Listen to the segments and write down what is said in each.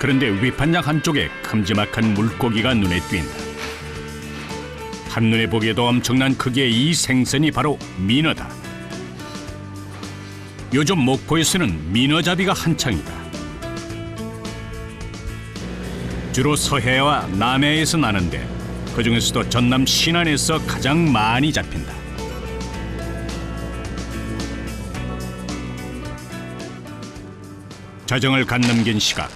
그런데 위판장 한쪽에 큼지막한 물고기가 눈에 띈다. 한눈에 보기에도 엄청난 크기의 이 생선이 바로 민어다. 요즘 목포에서는 민어잡이가 한창이다. 주로 서해와 남해에서 나는데 그중에서도 전남 신안에서 가장 많이 잡힌다. 자정을 갓 넘긴 시각.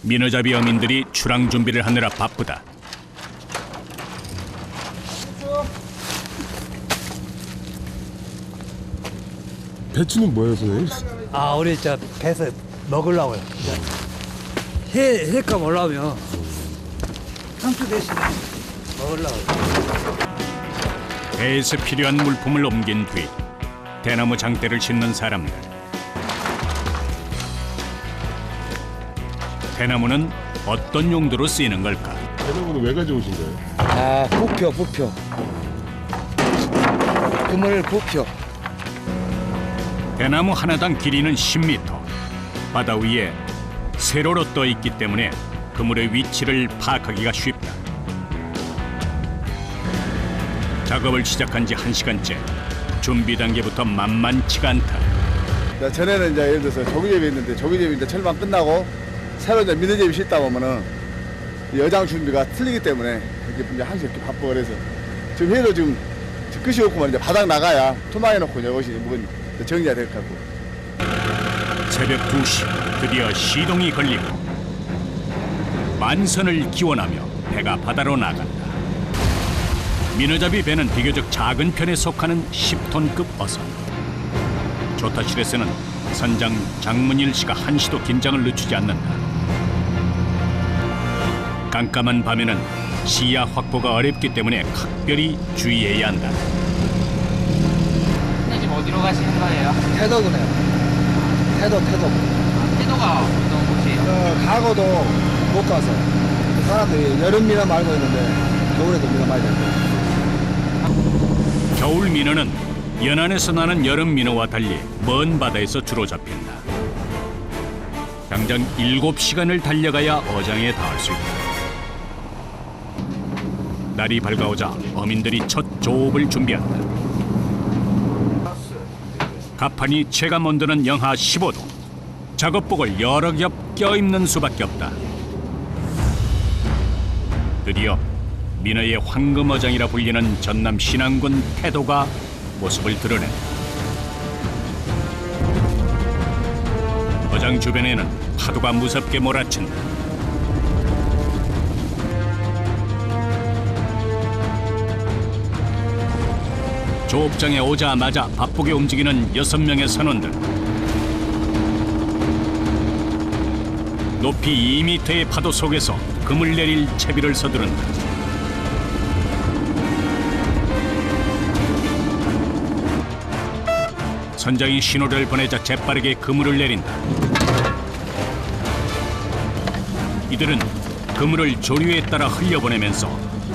민어잡이 어민들이 출항 준비를 하느라 바쁘다. 배추는 뭐예요, 선생님? 아, 우리 저 배에서 먹으려고요. 해감 올라오면 상추 대신에 먹으려고요. 배에서 필요한 물품을 옮긴 뒤 대나무 장대를 싣는 사람들. 대나무는 어떤 용도로 쓰이는 걸까? 대나무는 왜 가져오신 거예요? 아, 부표. 그물 부표. 대나무 하나당 길이는 10m. 바다 위에 세로로 떠 있기 때문에 그물의 위치를 파악하기가 쉽다. 작업을 시작한 지 1시간째. 준비 단계부터 만만치가 않다. 전에는 이제 예를 들어서 조기제비 있는데 조기제비인데 철만 끝나고 새로 이제 민어제비 싣다 보면은 여장 준비가 틀리기 때문에 이렇게 이제 항상 이렇게 바쁘고 그래서 지금 회도 지금 끝이 없구만 이제 바닥 나가야 토막해 놓고 이것이 뭐 정리가 될 것 같고. 새벽 2시 드디어 시동이 걸리고 만선을 기원하며 배가 바다로 나간다. 민어잡이 배는 비교적 작은 편에 속하는 10톤급 어선. 조타실에서는 선장 장문일 씨가 한시도 긴장을 늦추지 않는다. 깜깜한 밤에는 시야 확보가 어렵기 때문에 각별히 주의해야 한다. 지금 어디로 가시는 거예요? 태도구네요. 태도. 태도가 어떤 곳이에요? 가고도 못 가서 사람들이 여름 민어 말고 있는데 겨울에도 민어 많이 잡고. 겨울 민어는 연안에서 나는 여름 민어와 달리 먼 바다에서 주로 잡힌다. 당장 7시간을 달려가야 어장에 닿을 수 있다. 날이 밝아오자 어민들이 첫 조업을 준비한다. 가판이 체감 온도는 영하 15도. 작업복을 여러 겹 껴입는 수밖에 없다. 드디어 민어의 황금어장이라 불리는 전남 신안군 태도가 모습을 드러낸다. 어장 주변에는 파도가 무섭게 몰아친다. 조업장에 오자마자 바쁘게 움직이는 6명의 선원들. 높이 2m의 파도 속에서 금을 내릴 채비를 서두른다. 선장이 신호를 보내자 재빠르게 그물을 내린다. 이들은 그물을 조류에 따라 흘려보내면서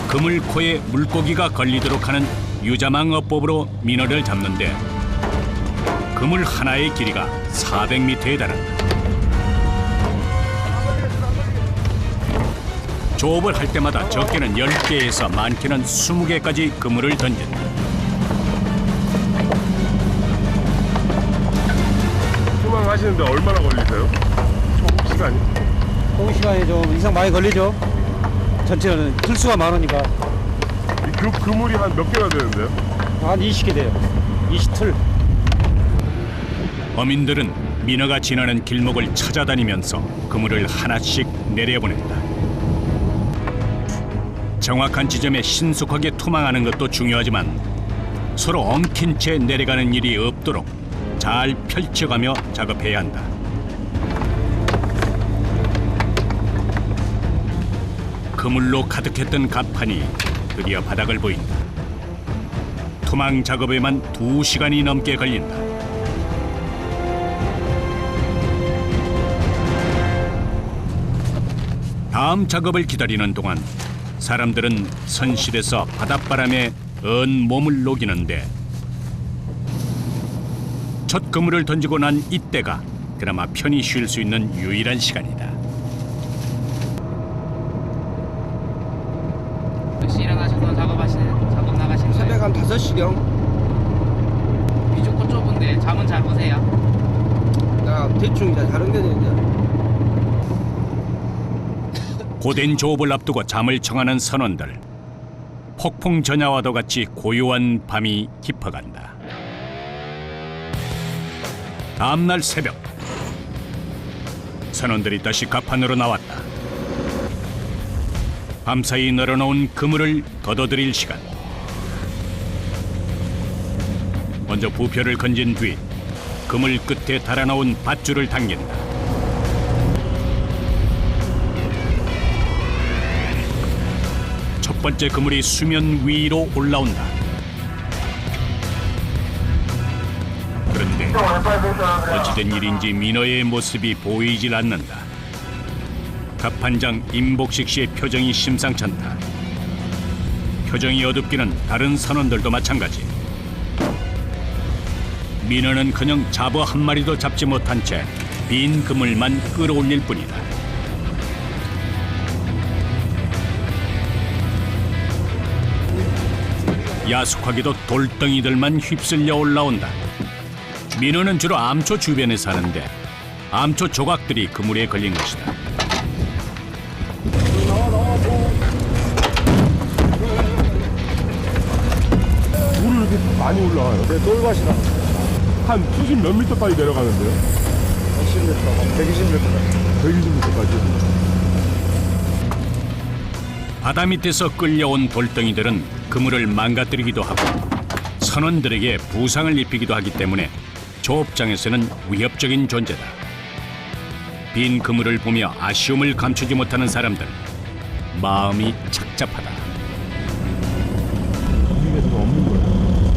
그물코에 물고기가 걸리도록 하는 유자망어법으로 민어를 잡는데 그물 하나의 길이가 400m에 달한다. 조업을 할 때마다 적게는 10개에서 많게는 20개까지 그물을 던진다. 투망하시는데 얼마나 걸리세요? 시간이? 소금 시간이 좀 이상 많이 걸리죠. 전체는 틀수가 많으니까 그 그물이 한 몇 개나 되는데요? 한 20개 돼요. 20틀. 어민들은 민어가 지나는 길목을 찾아다니면서 그물을 하나씩 내려보낸다. 정확한 지점에 신속하게 투망하는 것도 중요하지만 서로 엉킨 채 내려가는 일이 없도록 잘 펼쳐가며 작업해야 한다. 그물로 가득했던 갑판이 드디어 바닥을 보인다. 투망 작업에만 2시간이 넘게 걸린다. 다음 작업을 기다리는 동안 사람들은 선실에서 바닷바람에 언 몸을 녹이는데 첫 그물을 던지고 난 이때가 그나마 편히 쉴 수 있는 유일한 시간이다. 몇 시 일어나셔서 작업 나가시는 거예요? 새벽 한 5시경. 비좁고 좁은데 잠은 잘 오세요? 나 대충 이제 다른 게 이제. 고된 조업을 앞두고 잠을 청하는 선원들. 폭풍 전야와도 같이 고요한 밤이 깊어간다. 다음날 새벽, 선원들이 다시 갑판으로 나왔다. 밤사이 늘어놓은 그물을 걷어들일 시간. 먼저 부표를 건진 뒤 그물 끝에 달아놓은 밧줄을 당긴다. 첫 번째 그물이 수면 위로 올라온다. 그런데 어찌된 일인지 민어의 모습이 보이질 않는다. 갑판장 임복식 씨의 표정이 심상찮다. 표정이 어둡기는 다른 선원들도 마찬가지. 민어는 그냥 잡어 한 마리도 잡지 못한 채 빈 그물만 끌어올릴 뿐이다. 야속하게도 돌덩이들만 휩쓸려 올라온다. 민어는 주로 암초 주변에 사는데 암초 조각들이 그물에 걸린 것이다. 물이 이렇게 많이 올라와요. 네, 돌밭이라. 한 수십 몇 미터까지 내려가는데요. 120m. 120m까지. 바다 밑에서 끌려온 돌덩이들은 그물을 망가뜨리기도 하고 선원들에게 부상을 입히기도 하기 때문에 조업장에서는 위협적인 존재다. 빈 그물을 보며 아쉬움을 감추지 못하는 사람들, 마음이 착잡하다. 고기가 없는 거예요.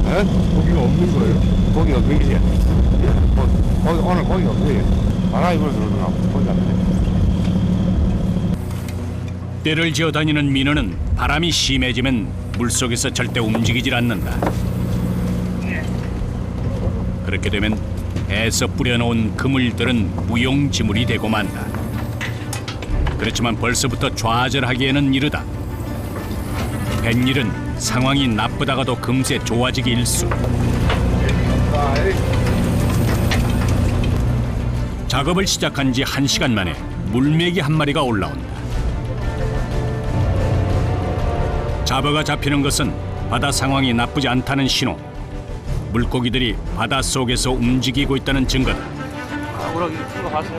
네? 고기가 없는 거예요. 고기가 거기지. 오늘 고기가 없어요. 바람이 불어서 그러나 고기가 없네. 떼를 지어 다니는 민어는 바람이 심해지면 물속에서 절대 움직이질 않는다. 그렇게 되면 애써 뿌려놓은 그물들은 무용지물이 되고 만다. 그렇지만 벌써부터 좌절하기에는 이르다. 뱃일은 상황이 나쁘다가도 금세 좋아지기 일쑤. 작업을 시작한 지 1시간 만에 물메기 한 마리가 올라온다. 잡어가 잡히는 것은 바다 상황이 나쁘지 않다는 신호. 물고기들이 바다 속에서 움직이고 있다는 증거다. 우럭이 큰거 봤어요?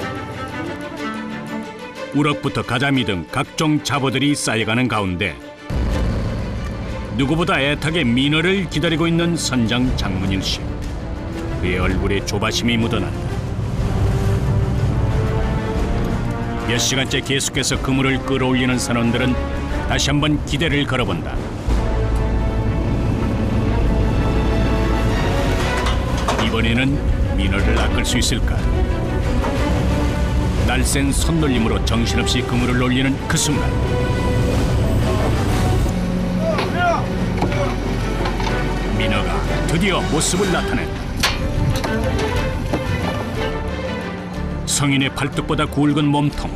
우럭부터 가자미 등 각종 잡어들이 쌓여가는 가운데 누구보다 애타게 민어를 기다리고 있는 선장 장문일 씨. 그의 얼굴에 조바심이 묻어난다. 몇 시간째 계속해서 그물을 끌어올리는 선원들은 다시 한번 기대를 걸어본다. 이번에는 민어를 낚을 수 있을까? 날쌘 손놀림으로 정신없이 그물을 올리는 그 순간 민어가 드디어 모습을 나타냈다. 성인의 팔뚝보다 굵은 몸통,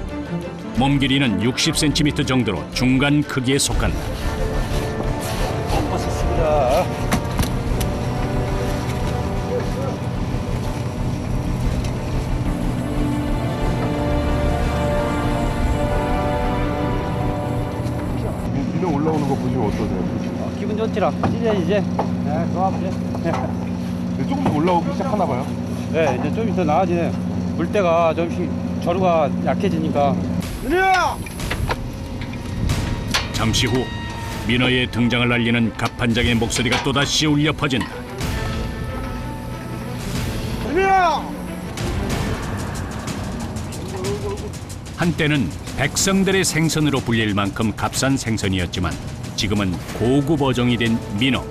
몸 길이는 60cm 정도로 중간 크기에 속한다. 고맙습니다. 민어 올라오는 거 보시면 어떠세요? 기분 좋지라. 이제. 네, 좋아보지. 근데 조금 올라오기 시작하나 봐요. 네, 이제 좀 더 나아지네. 물때가 좀씩 저루가 약해지니까. 잠시 후 민어의 등장을 알리는 갑판장의 목소리가 또다시 울려 퍼진다. 한때는 백성들의 생선으로 불릴 만큼 값싼 생선이었지만 지금은 고급 어종이 된 민어.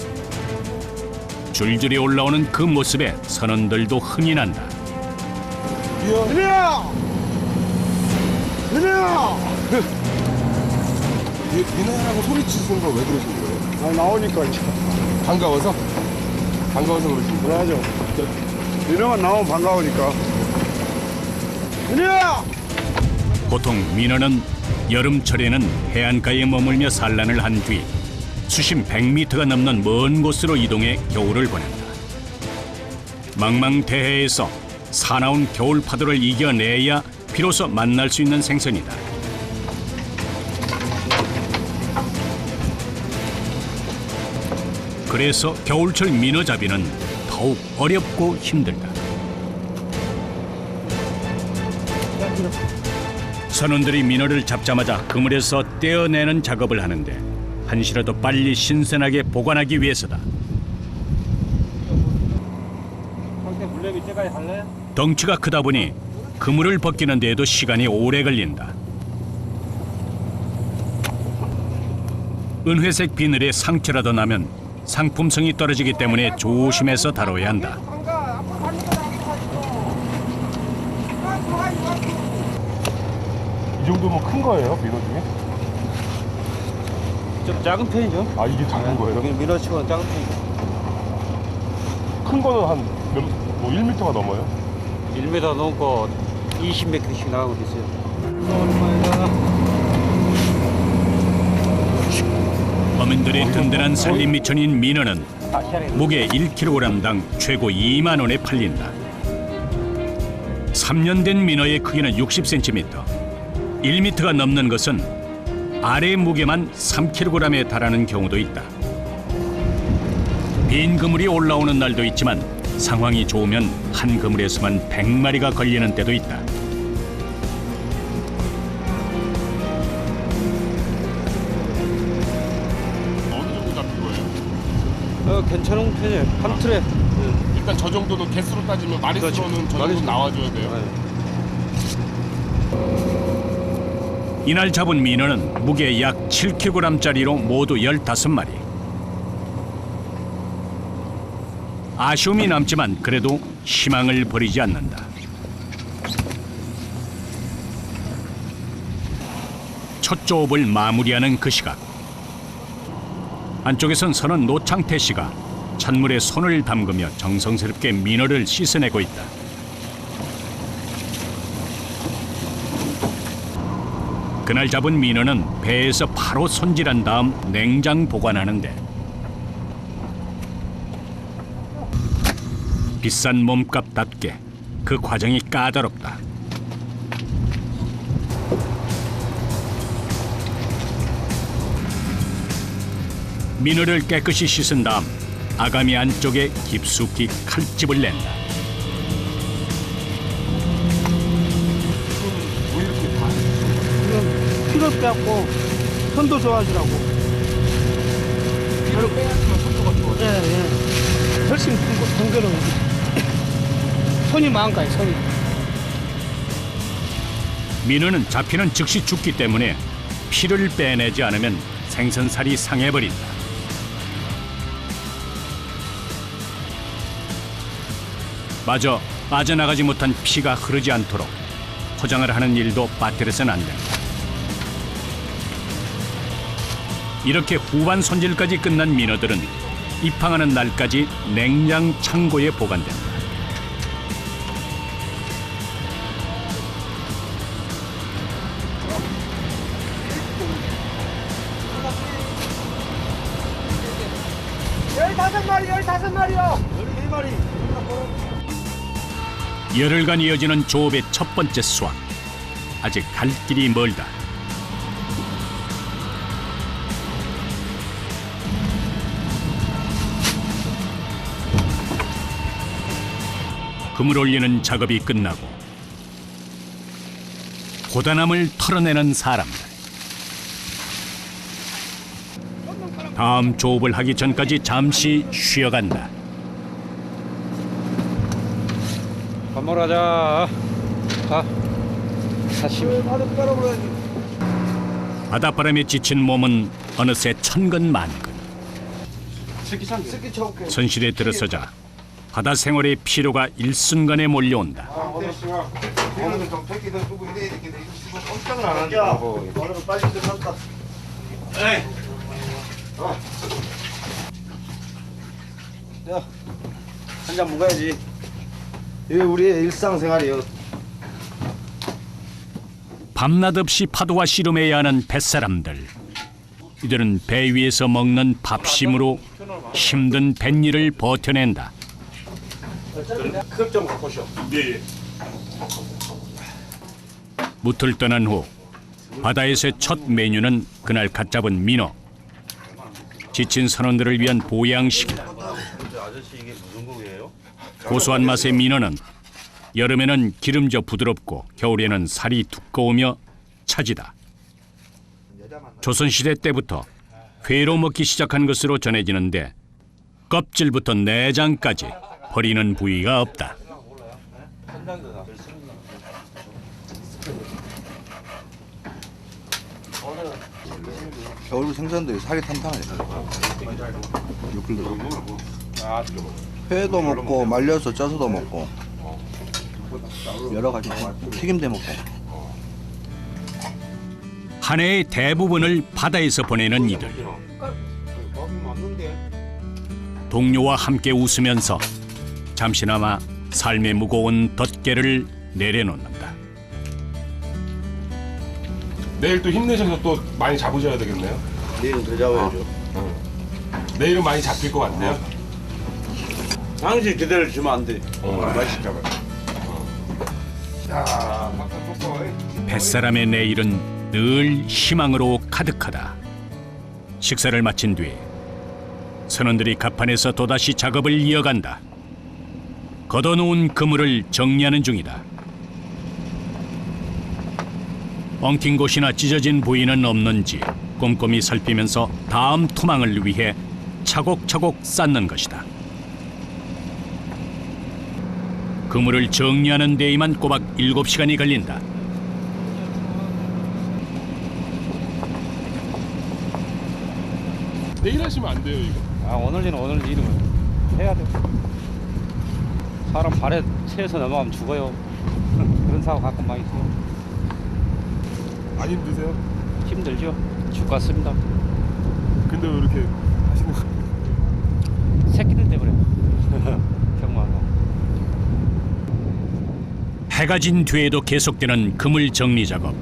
줄줄이 올라오는 그 모습에 선원들도 흥이 난다. 민어라고 소리치시는 거 왜 그러신 거예요? 나오니까 이제. 반가워서? 반가워서 그러신 거예요? 그러죠. 민어가 나오면 반가우니까. 보통 민어는 여름철에는 해안가에 머물며 산란을 한 뒤 수심 100m가 넘는 먼 곳으로 이동해 겨울을 보낸다. 망망대해에서 사나운 겨울 파도를 이겨내야 비로소 만날 수 있는 생선이다. 그래서 겨울철 민어잡이는 더욱 어렵고 힘들다. 선원들이 민어를 잡자마자 그물에서 떼어내는 작업을 하는데 한시라도 빨리 신선하게 보관하기 위해서다. 덩치가 크다 보니 그물을 벗기는 데에도 시간이 오래 걸린다. 은회색 비늘에 상처라도 나면 상품성이 떨어지기 때문에 조심해서 다뤄야 한다. 이 정도면 큰 거예요, 민어 중에? 좀 작은 편이죠. 아, 이게 작은 거예요? 여기 민어치고는 작은 편이죠. 큰 거는 한 뭐 1m가 넘어요? 1m 넘고 20몇 킬로씩 나가고 있어요. 어민들의 든든한 살림 미천인 민어는 무게 1kg당 최고 2만 원에 팔린다. 3년 된 민어의 크기는 60cm, 1m가 넘는 것은 아래 무게만 3kg에 달하는 경우도 있다. 빈 그물이 올라오는 날도 있지만 상황이 좋으면 한 그물에서만 100마리가 걸리는 때도 있다. 어느 정도 잡힌 거예요? 괜찮은 편이에요. 한 틀에. 일단 저 정도는 개수로 따지면 마리수로는 그렇죠. 저 정도 나와줘야 돼요. 이날 잡은 민어는 무게 약 7kg짜리로 모두 15마리. 아쉬움이 남지만 그래도 희망을 버리지 않는다. 첫 조업을 마무리하는 그 시각, 안쪽에선 선원 노창태 씨가 찬물에 손을 담그며 정성스럽게 민어를 씻어내고 있다. 그날 잡은 민어는 배에서 바로 손질한 다음 냉장 보관하는데 비싼 몸값답게 그 과정이 까다롭다. 민어를 깨끗이 씻은 다음 아가미 안쪽에 깊숙이 칼집을 낸다. 피로 빼갖고 손도 좋아지라고. 피로 빼야지만 손도가 좋아져. 예. 훨씬 번거로워. 손이 많은가요, 손이. 민어는 잡히는 즉시 죽기 때문에 피를 빼내지 않으면 생선살이 상해버린다. 마저 빠져나가지 못한 피가 흐르지 않도록 포장을 하는 일도 빠뜨려서는 안 된다. 이렇게 후반 손질까지 끝난 민어들은 입항하는 날까지 냉장 창고에 보관된다. 열흘간 이어지는 조업의 첫 번째 수확. 아직 갈 길이 멀다. 그물 올리는 작업이 끝나고 고단함을 털어내는 사람들. 다음 조업을 하기 전까지 잠시 쉬어간다. 밥 먹으러 가자. 가. 다시. 바닷바람에 지친 몸은 어느새 천근만근. 선실에 들어서자 바다 생활의 피로가 일순간에 몰려온다. 한 잔 먹어야지. 이게 우리의 일상생활이에요. 밤낮 없이 파도와 씨름해야 하는 뱃사람들. 이들은 배 위에서 먹는 밥심으로 힘든 뱃일을 버텨낸다. 컵좀 갖고 오시오. 네. 무틀 떠난 후 바다에서의 첫 메뉴는 그날 갓 잡은 민어. 지친 선원들을 위한 보양식이다. 고소한 맛의 민어는 여름에는 기름져 부드럽고 겨울에는 살이 두꺼우며 차지다. 조선시대 때부터 회로 먹기 시작한 것으로 전해지는데 껍질부터 내장까지 버리는 부위가 없다. 겨울 생선들이 살이 탄탄해. 육글도. 회도 먹고 말려서 쪄서도 먹고 여러 가지 튀김도 먹고. 한 해의 대부분을 바다에서 보내는 이들. 동료와 함께 웃으면서 잠시나마 삶의 무거운 덧개를 내려놓는다. 내일 또 힘내셔서 또 많이 잡으셔야 되겠네요. 내일은 더 잡아야죠. 내일은 많이 잡힐 것 같네요. 당신 그대로 주면 안 돼. 맛있게 잡아요. 뱃사람의 내일은 늘 희망으로 가득하다. 식사를 마친 뒤 선원들이 갑판에서 또다시 작업을 이어간다. 걷어놓은 그물을 정리하는 중이다. 엉킨 곳이나 찢어진 부위는 없는지 꼼꼼히 살피면서 다음 투망을 위해 차곡차곡 쌓는 것이다. 그물을 정리하는 데에만 꼬박 7시간이 걸린다. 내일 하시면 안 돼요, 이거. 오늘 일은 해야 돼. 사람 발에 채에서 넘어가면 죽어요. 그런 사고 가끔 많이 있어요. 안 힘드세요? 힘들죠. 죽 같습니다. 근데 왜 이렇게 하시는 거예요? 새끼들 때문에. 경마하고. 해가 진 뒤에도 계속되는 그물 정리 작업.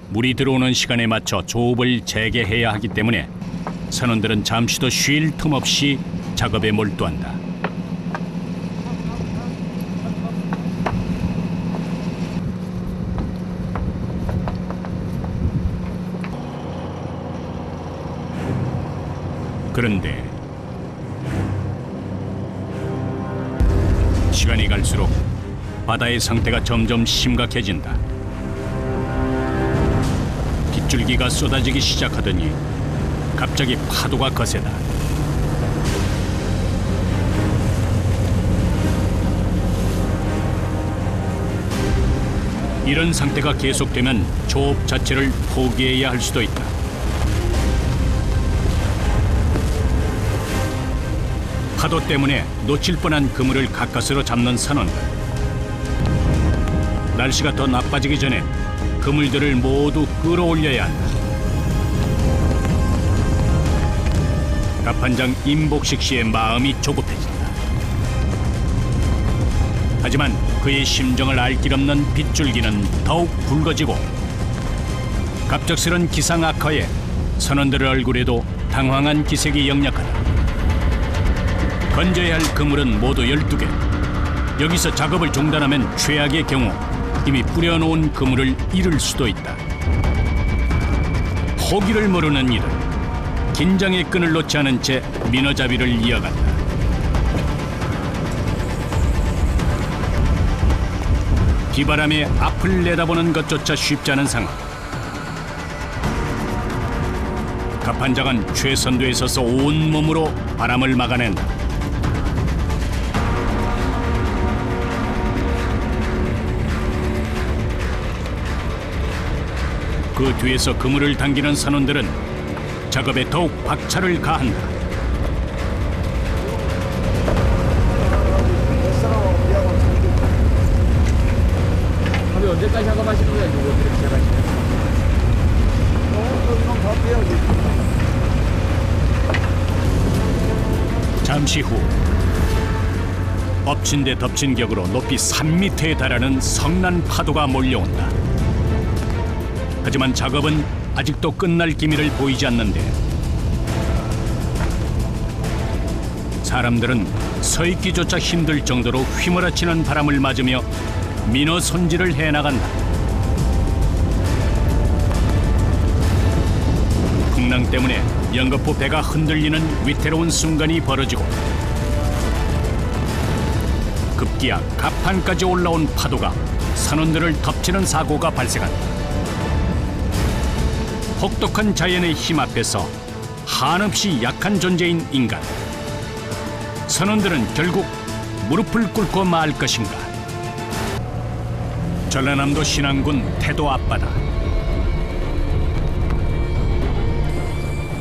물이 들어오는 시간에 맞춰 조업을 재개해야 하기 때문에 선원들은 잠시도 쉴 틈 없이 작업에 몰두한다. 그런데 시간이 갈수록 바다의 상태가 점점 심각해진다. 빗줄기가 쏟아지기 시작하더니 갑자기 파도가 거세다. 이런 상태가 계속되면 조업 자체를 포기해야 할 수도 있다. 파도 때문에 놓칠 뻔한 그물을 가까스로 잡는 선원들. 날씨가 더 나빠지기 전에 그물들을 모두 끌어올려야 한다. 갑판장 임복식 씨의 마음이 조급해진다. 하지만 그의 심정을 알 길 없는 빗줄기는 더욱 굵어지고 갑작스런 기상 악화에 선원들의 얼굴에도 당황한 기색이 역력하다. 건져야 할 그물은 모두 12개. 여기서 작업을 중단하면 최악의 경우 이미 뿌려놓은 그물을 잃을 수도 있다. 포기를 모르는 이들. 긴장의 끈을 놓지 않은 채 민어잡이를 이어간다. 비바람에 앞을 내다보는 것조차 쉽지 않은 상황. 갑판장은 최선두에 서서 온몸으로 바람을 막아낸다. 그 뒤에서 그물을 당기는 선원들은 작업에 더욱 박차를 가한다. 언제까지 작업하시는 거예요? 이렇게 시작하시면? 잠시 후 엎친 데 덮친 격으로 높이 3m에 달하는 성난 파도가 몰려온다. 하지만 작업은 아직도 끝날 기미를 보이지 않는데 사람들은 서 있기조차 힘들 정도로 휘몰아치는 바람을 맞으며 민어 손질을 해나간다. 풍랑 때문에 연거푸 배가 흔들리는 위태로운 순간이 벌어지고 급기야 갑판까지 올라온 파도가 선원들을 덮치는 사고가 발생한다. 혹독한 자연의 힘 앞에서 한없이 약한 존재인 인간. 선원들은 결국 무릎을 꿇고 말 것인가? 전라남도 신안군 태도 앞바다.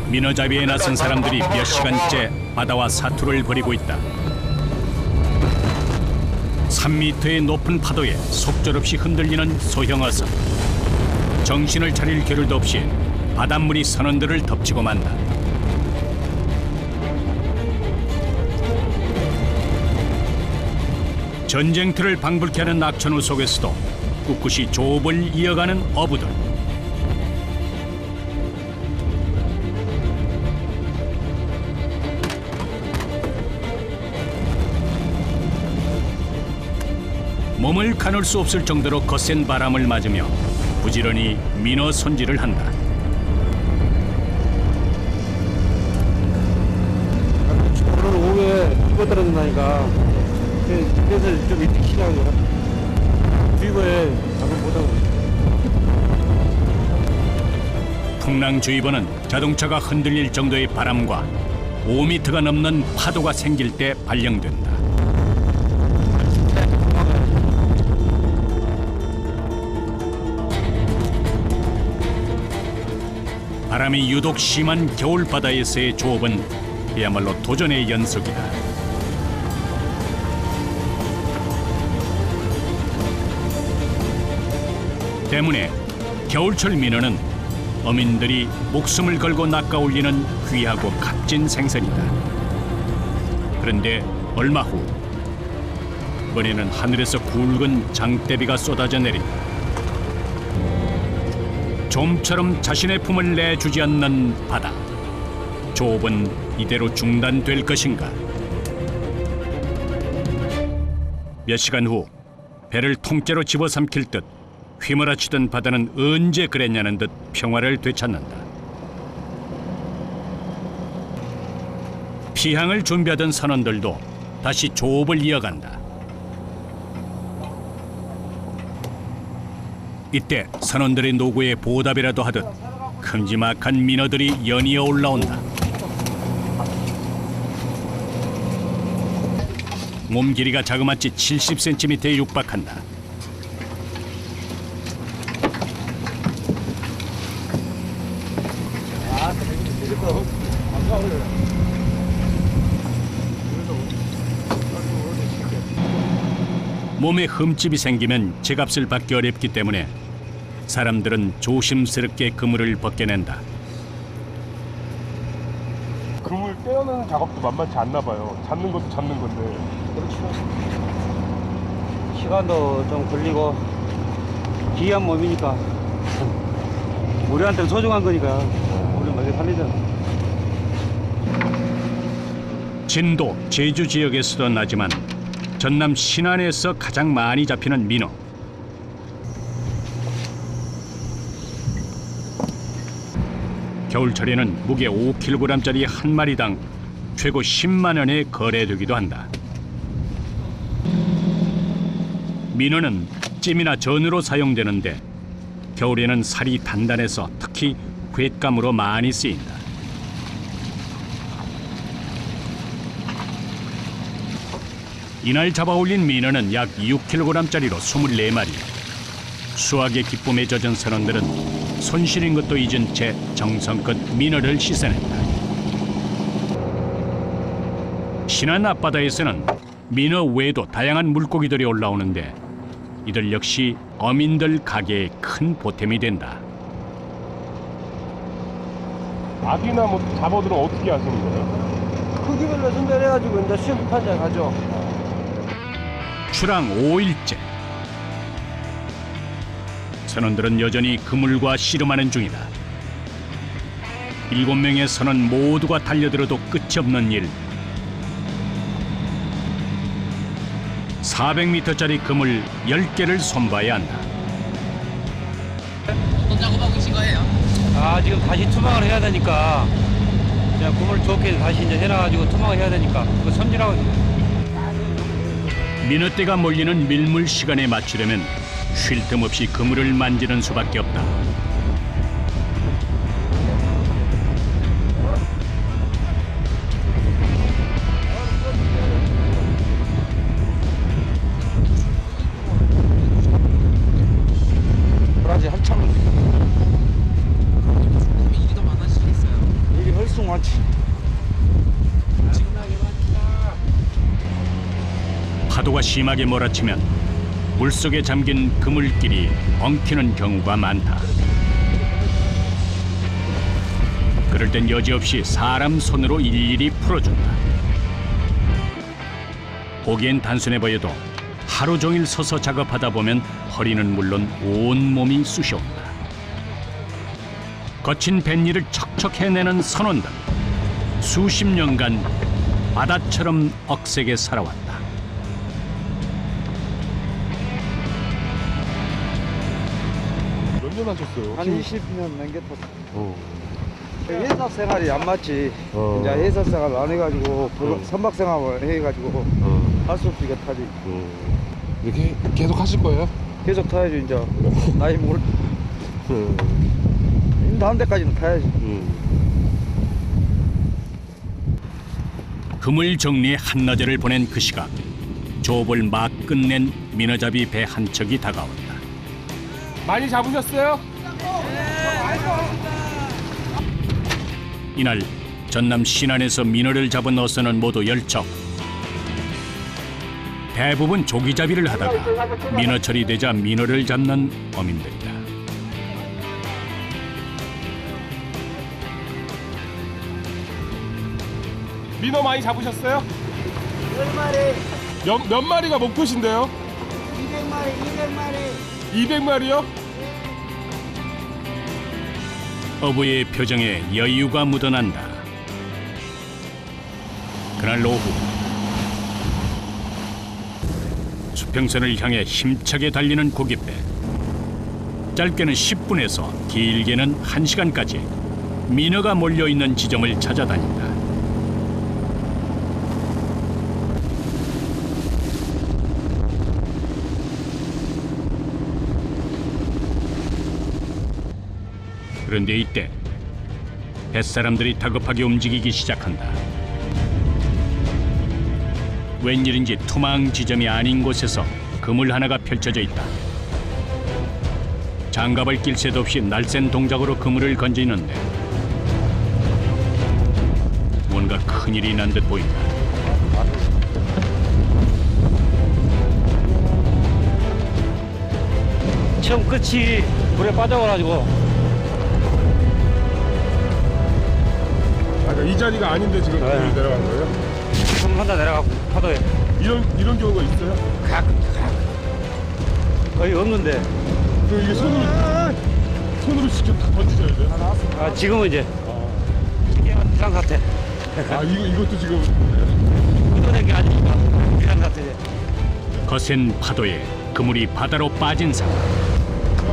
민어잡이에 나선 사람들이 몇 시간째 바다와 사투를 벌이고 있다. 3m의 높은 파도에 속절없이 흔들리는 소형 어선. 정신을 차릴 겨를도 없이 바닷물이 선원들을 덮치고 만다. 전쟁터를 방불케 하는 낙천호 속에서도 꿋꿋이 조업을 이어가는 어부들. 몸을 가눌 수 없을 정도로 거센 바람을 맞으며 부지런히 민어 손질을 한다. 오늘 오후에 이거 떨어진다니까. 그래서 좀 일찍 시작한 거야. 주의보에 방금 보자고. 풍랑주의보는 자동차가 흔들릴 정도의 바람과 5m가 넘는 파도가 생길 때 발령된다. 바람이 유독 심한 겨울 바다에서의 조업은 그야말로 도전의 연속이다. 때문에 겨울철 민어는 어민들이 목숨을 걸고 낚아올리는 귀하고 값진 생선이다. 그런데 얼마 후 이번에는 하늘에서 굵은 장대비가 쏟아져 내린다. 좀처럼 자신의 품을 내주지 않는 바다. 조업은 이대로 중단될 것인가? 몇 시간 후 배를 통째로 집어삼킬 듯 휘몰아치던 바다는 언제 그랬냐는 듯 평화를 되찾는다. 피항을 준비하던 선원들도 다시 조업을 이어간다. 이때 선원들의 노고에 보답이라도 하듯 큼지막한 민어들이 연이어 올라온다. 몸 길이가 자그마치 70cm에 육박한다. 몸에 흠집이 생기면 제값을 받기 어렵기 때문에 사람들은 조심스럽게 그물을 벗겨낸다. 그물 떼어내는 작업도 만만치 않나 봐요. 잡는 것도 잡는 건데. 시간도 좀 걸리고 귀한 몸이니까 우리한테는 소중한 거니까 우리 많이 살리잖아. 진도, 제주 지역에서도 나지만 전남 신안에서 가장 많이 잡히는 민어. 겨울철에는 무게 5kg짜리 한 마리당 최고 10만 원에 거래되기도 한다. 민어는 찜이나 전으로 사용되는데 겨울에는 살이 단단해서 특히 횟감으로 많이 쓰인다. 이날 잡아올린 민어는 약 6kg짜리로 24마리. 수확의 기쁨에 젖은 선원들은 손실인 것도 잊은 채 정성껏 민어를 씻어낸다. 신안 앞바다에서는 민어 외에도 다양한 물고기들이 올라오는데 이들 역시 어민들 가게에 큰 보탬이 된다. 아기나 뭐 잡어들은 어떻게 하시는 거예요? 크기별로 선별해가지고 이제 시험 판정하죠. 출항 5일째. 선원들은 여전히 그물과 씨름하는 중이다. 7명의 선원 모두가 달려들어도 끝이 없는 일. 400m짜리 그물 10개를 손봐야 한다. 어떤 작업하고 계신 거예요? 아, 지금 다시 투망을 해야 되니까 그냥 그물 좋게 다시 이제 해놔가지고 투망을 해야 되니까 그 손질하고 있어요. 민어떼가 몰리는 밀물 시간에 맞추려면 쉴 틈 없이 그물을 만지는 수밖에 없다. 브라질 한참 일이 더 많아지시겠어요? 일이 훨씬 많지. 파도가 심하게 몰아치면 물속에 잠긴 그물길이 엉키는 경우가 많다. 그럴 땐 여지없이 사람 손으로 일일이 풀어준다. 보기엔 단순해 보여도 하루 종일 서서 작업하다 보면 허리는 물론 온몸이 쑤셔온다. 거친 뱃일을 척척 해내는 선원들. 수십 년간 바다처럼 억세게 살아왔다. 몇 년 하셨어요? 한 20년 넘겼었어. 어. 회사 생활이 안 맞지. 어. 이제 회사 생활 안 해가지고 선박 생활을 해가지고 어. 할 수 없으니까 타지. 이렇게 계속 하실 거예요? 계속 타야지 이제. 나이 뭘 다음 데까지는 타야지. 그물 정리에 한나절을 보낸 그 시각, 조업을 막 끝낸 민어잡이 배 한 척이 다가온다. 많이 잡으셨어요? 이날 전남 신안에서 민어를 잡은 어선은 모두 10척. 대부분 조기잡이를 하다가 민어철이 되자 민어를 잡는 어민들이다. 민어 많이 잡으셨어요? 10마리, 몇 마리가 목표신데요? 200마리. 200마리요? 어부의 표정에 여유가 묻어난다. 그날 오후 수평선을 향해 힘차게 달리는 고깃배. 짧게는 10분에서 길게는 1시간까지 민어가 몰려있는 지점을 찾아다닌다. 그런데 이때 뱃사람들이 다급하게 움직이기 시작한다. 웬일인지 투망 지점이 아닌 곳에서 그물 하나가 펼쳐져 있다. 장갑을 낄 새도 없이 날쌘 동작으로 그물을 건지는데 뭔가 큰일이 난 듯 보인다. 처음 끝이 물에 빠져가지고 이 자리가 아닌데 지금 네. 내려간 거예요? 처음 혼자 내려가고 파도에 이런 경우가 있어요? 거의 없는데. 그럼 이게 손으로 직접 던지셔야 돼요? 아, 지금은 이제 비상사태. 아 이것도 지금 끊어낸 게 아니니까 비상사태지. 거센 파도에 그물이 바다로 빠진 상황.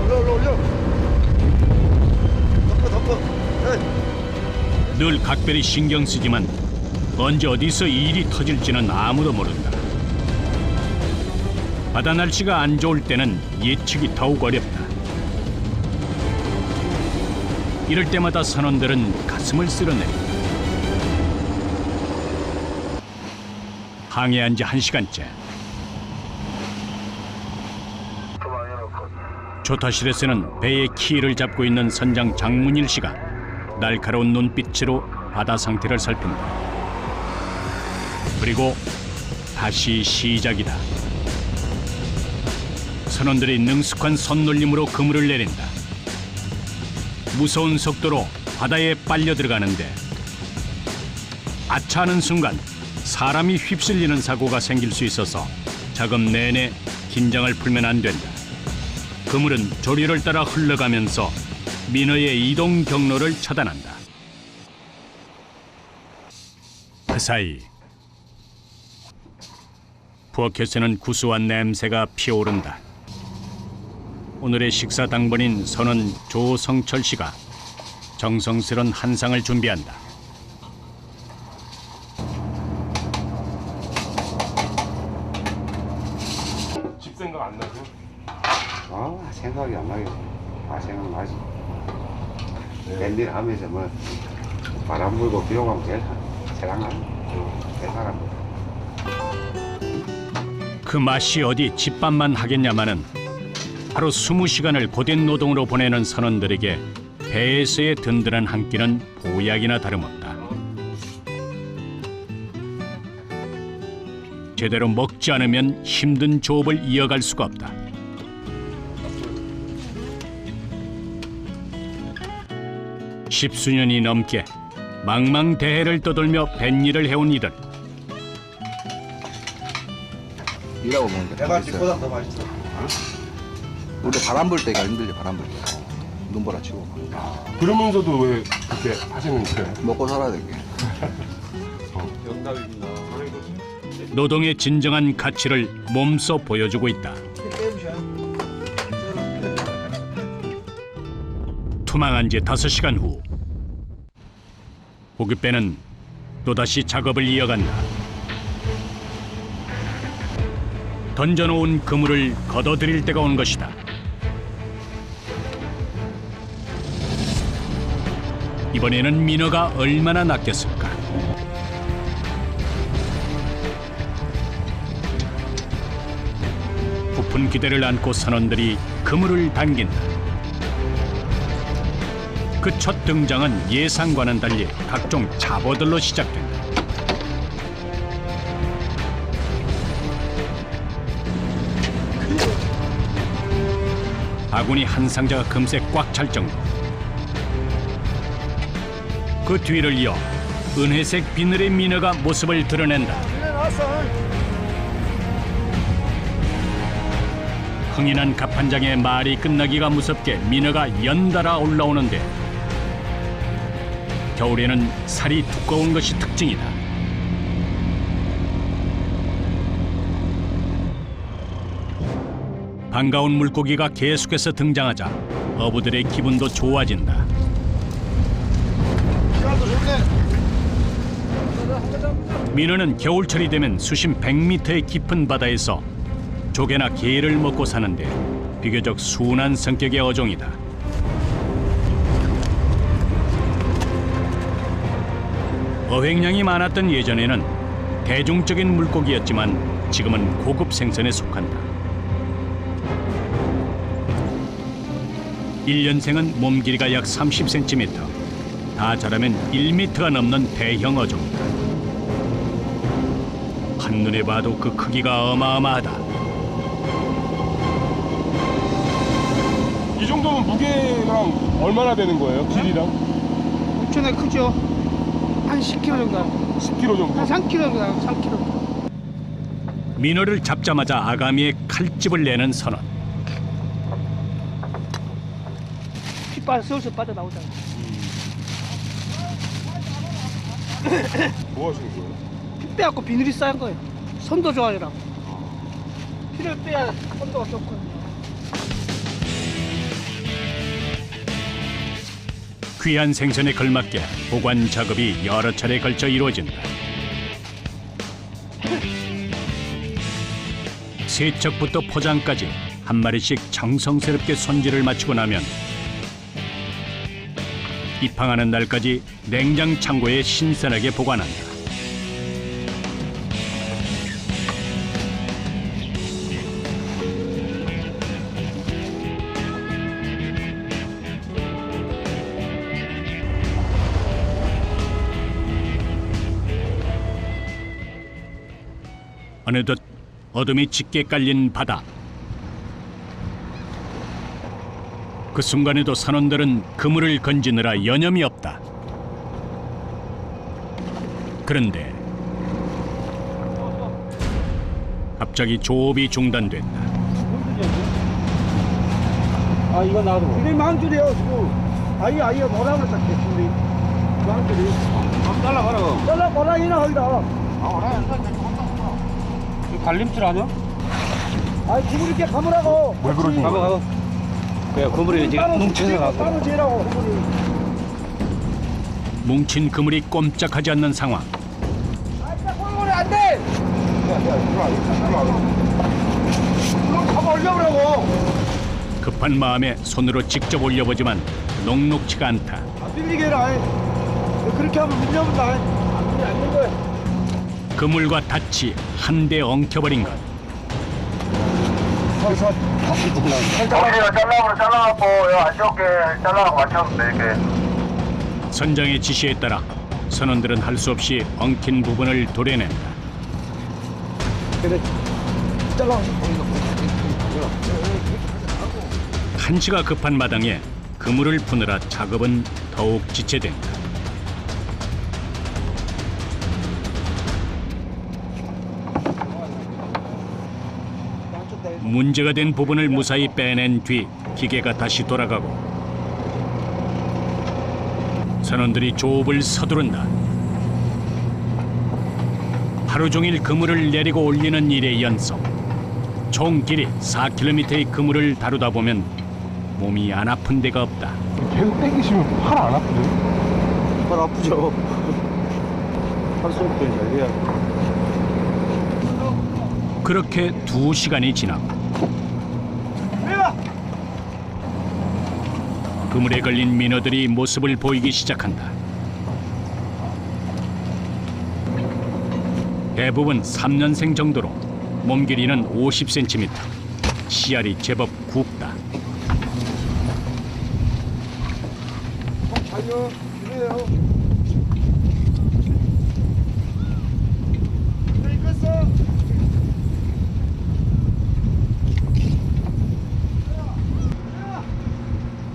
올려. 덮어. 늘 각별히 신경 쓰지만 언제 어디서 이 일이 터질지는 아무도 모른다. 바다 날씨가 안 좋을 때는 예측이 더욱 어렵다. 이럴 때마다 선원들은 가슴을 쓸어내린다. 항해한 지 1시간째. 조타실에서는 배의 키를 잡고 있는 선장 장문일 씨가 날카로운 눈빛으로 바다 상태를 살핀다. 그리고 다시 시작이다. 선원들이 능숙한 손놀림으로 그물을 내린다. 무서운 속도로 바다에 빨려 들어가는데 아차하는 순간 사람이 휩쓸리는 사고가 생길 수 있어서 작업 내내 긴장을 풀면 안 된다. 그물은 조류를 따라 흘러가면서 민어의 이동 경로를 차단한다. 그 사이 부엌에서는 구수한 냄새가 피어오른다. 오늘의 식사 당번인 선원 조성철 씨가 정성스런 한상을 준비한다. 집 생각 안 나세요? 생각이 안 나요. 다 생각나지. 밴딜 하면서 뭐 바람 불고 비 오고 하면 제일 생각나요. 대단합니다. 그 맛이 어디 집밥만 하겠냐마는 하루 20시간을 고된 노동으로 보내는 선원들에게 배에서의 든든한 한 끼는 보약이나 다름없다. 제대로 먹지 않으면 힘든 조업을 이어갈 수가 없다. 십수년이 넘게 망망대해를 떠돌며 뱃일을 해온 이들. 일하고 보니까 더 맛있어요. 더 맛있어. 우리 바람 불 때가 힘들지, 바람 불 때. 눈보라 치고. 그러면서도 왜 그렇게 하시는 거예요? 먹고 살아야 되게. 노동의 진정한 가치를 몸소 보여주고 있다. 투망한 지 5시간 후 고깃배는 또다시 작업을 이어간다. 던져놓은 그물을 걷어들일 때가 온 것이다. 이번에는 민어가 얼마나 낚였을까? 부푼 기대를 안고 선원들이 그물을 당긴다. 그 첫 등장은 예상과는 달리 각종 잡어들로 시작된다. 바구니 한 상자가 금세 꽉 찰 정도. 그 뒤를 이어 은회색 비늘의 민어가 모습을 드러낸다. 흥이 난 갑판장의 말이 끝나기가 무섭게 민어가 연달아 올라오는데 겨울에는 살이 두꺼운 것이 특징이다. 반가운 물고기가 계속해서 등장하자 어부들의 기분도 좋아진다. 민어는 겨울철이 되면 수심 100m의 깊은 바다에서 조개나 게를 먹고 사는데 비교적 순한 성격의 어종이다. 어획량이 많았던 예전에는 대중적인 물고기였지만 지금은 고급 생선에 속한다. 1년생은 몸 길이가 약 30cm, 다 자라면 1m가 넘는 대형 어종이다. 한눈에 봐도 그 크기가 어마어마하다. 이 정도면 무게랑 얼마나 되는 거예요? 길이랑? 엄청나게 크죠? 한 10kg 정도. 10kg 정도? 한 3kg 정도, 3kg. 민어를 잡자마자 아가미에 칼집을 내는 선원. 핏발 슬슬 빠져나오잖아. 뭐 하시는 거예요? 피 빼갖고 비늘이 쌓인 거예요. 선도 좋아해라. 피를 빼야 선도가 좋거든요. 귀한 생선에 걸맞게 보관 작업이 여러 차례 걸쳐 이루어진다. 세척부터 포장까지 한 마리씩 정성스럽게 손질을 마치고 나면 입항하는 날까지 냉장 창고에 신선하게 보관한다. 어느덧 어둠이 짙게 깔린 바다. 그 순간에도 선원들은 그물을 건지느라 여념이 없다. 그런데 갑자기 조업이 중단됐다. 아 이거 나도. 이게 망줄이에요, 지금. 아예 뭐라고 딱 됐는데. 망줄이. 잘라가라고. 잘라보라, 이나 하기다. 이거 갈림줄 아니야? 아이, 지금 이렇게 가보라고. 뭘 그러신 거예요? 가봐. 그래 그물이 지금 뭉쳐서 가고. 따로 재라고, 그거를. 뭉친 그물이 꼼짝하지 않는 상황. 아, 진짜 꼴꼴이 안 돼! 그럼 가봐 올려보라고. 급한 마음에 손으로 직접 올려보지만 녹록치가 않다. 안 밀리게 해라. 아이. 그렇게 하면 밀려본다. 아이. 안 밀린 거야. 그물과 닿지 한 대 엉켜버린 것. 우리가 잘라갖고 아쉬웠게 잘라갖고 맞췄는데 이렇게. 선장의 지시에 따라 선원들은 할 수 없이 엉킨 부분을 도려낸다. 한시가 급한 마당에 그물을 푸느라 작업은 더욱 지체된다. 문제가 된 부분을 무사히 빼낸 뒤 기계가 다시 돌아가고 선원들이 조업을 서두른다. 하루 종일 그물을 내리고 올리는 일의 연속. 총 길이 4km의 그물을 다루다 보면 몸이 안 아픈 데가 없다. 계속 땡기시면 팔 안 아프세요? 팔 아프죠. 팔 소리 때문에 해야 돼. 그렇게 2시간이 지나고 그물에 걸린 민어들이 모습을 보이기 시작한다. 대부분 3년생 정도로 몸 길이는 50cm, 씨알이 제법 굵다. 아니요, 이래요. 이겼어.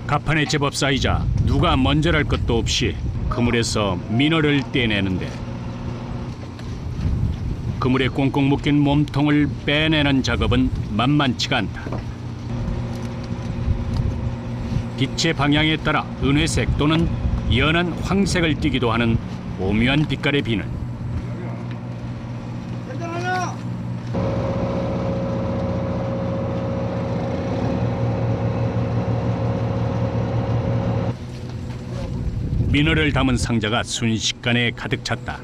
가판의 제법 쌓이자 누가 먼저랄 것도 없이 그물에서 민어를 떼내는데 그물에 꽁꽁 묶인 몸통을 빼내는 작업은 만만치가 않다. 빛의 방향에 따라 은회색 또는 연한 황색을 띠기도 하는 오묘한 빛깔의 비늘. 괜찮아요. 민어를 담은 상자가 순식간에 가득 찼다.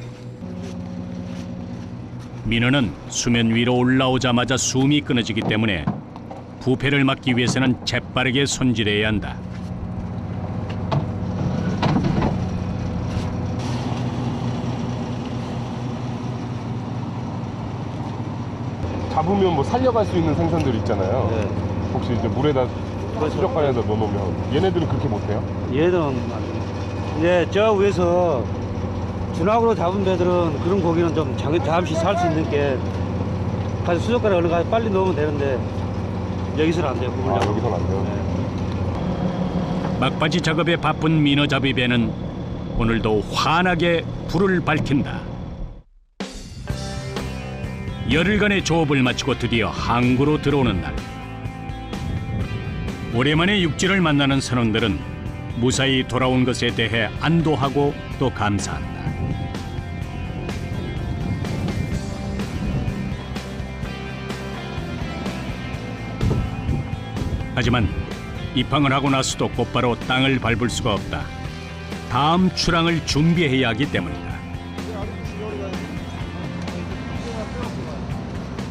민어는 수면 위로 올라오자마자 숨이 끊어지기 때문에 부패를 막기 위해서는 재빠르게 손질해야 한다. 잡으면 뭐 살려갈 수 있는 생선들 있잖아요. 네. 혹시 이제 물에다 수족관에다 넣어놓으면 얘네들은 그렇게 못해요? 얘들은 이제 저 위에서 준하고로 잡은 배들은 그런 고기는 좀 잠시 살 수 있는 게 가서 수족관에 얼른 가서 빨리 넣으면 되는데 여기서는 안 돼요. 그걸 잡으면. 여기서는 안 돼요? 막바지 작업에 바쁜 민어잡이 배는 오늘도 환하게 불을 밝힌다. 열흘간의 조업을 마치고 드디어 항구로 들어오는 날. 오랜만에 육지를 만나는 선원들은 무사히 돌아온 것에 대해 안도하고 또 감사한다. 하지만 입항을 하고 나서도 곧바로 땅을 밟을 수가 없다. 다음 출항을 준비해야 하기 때문이다.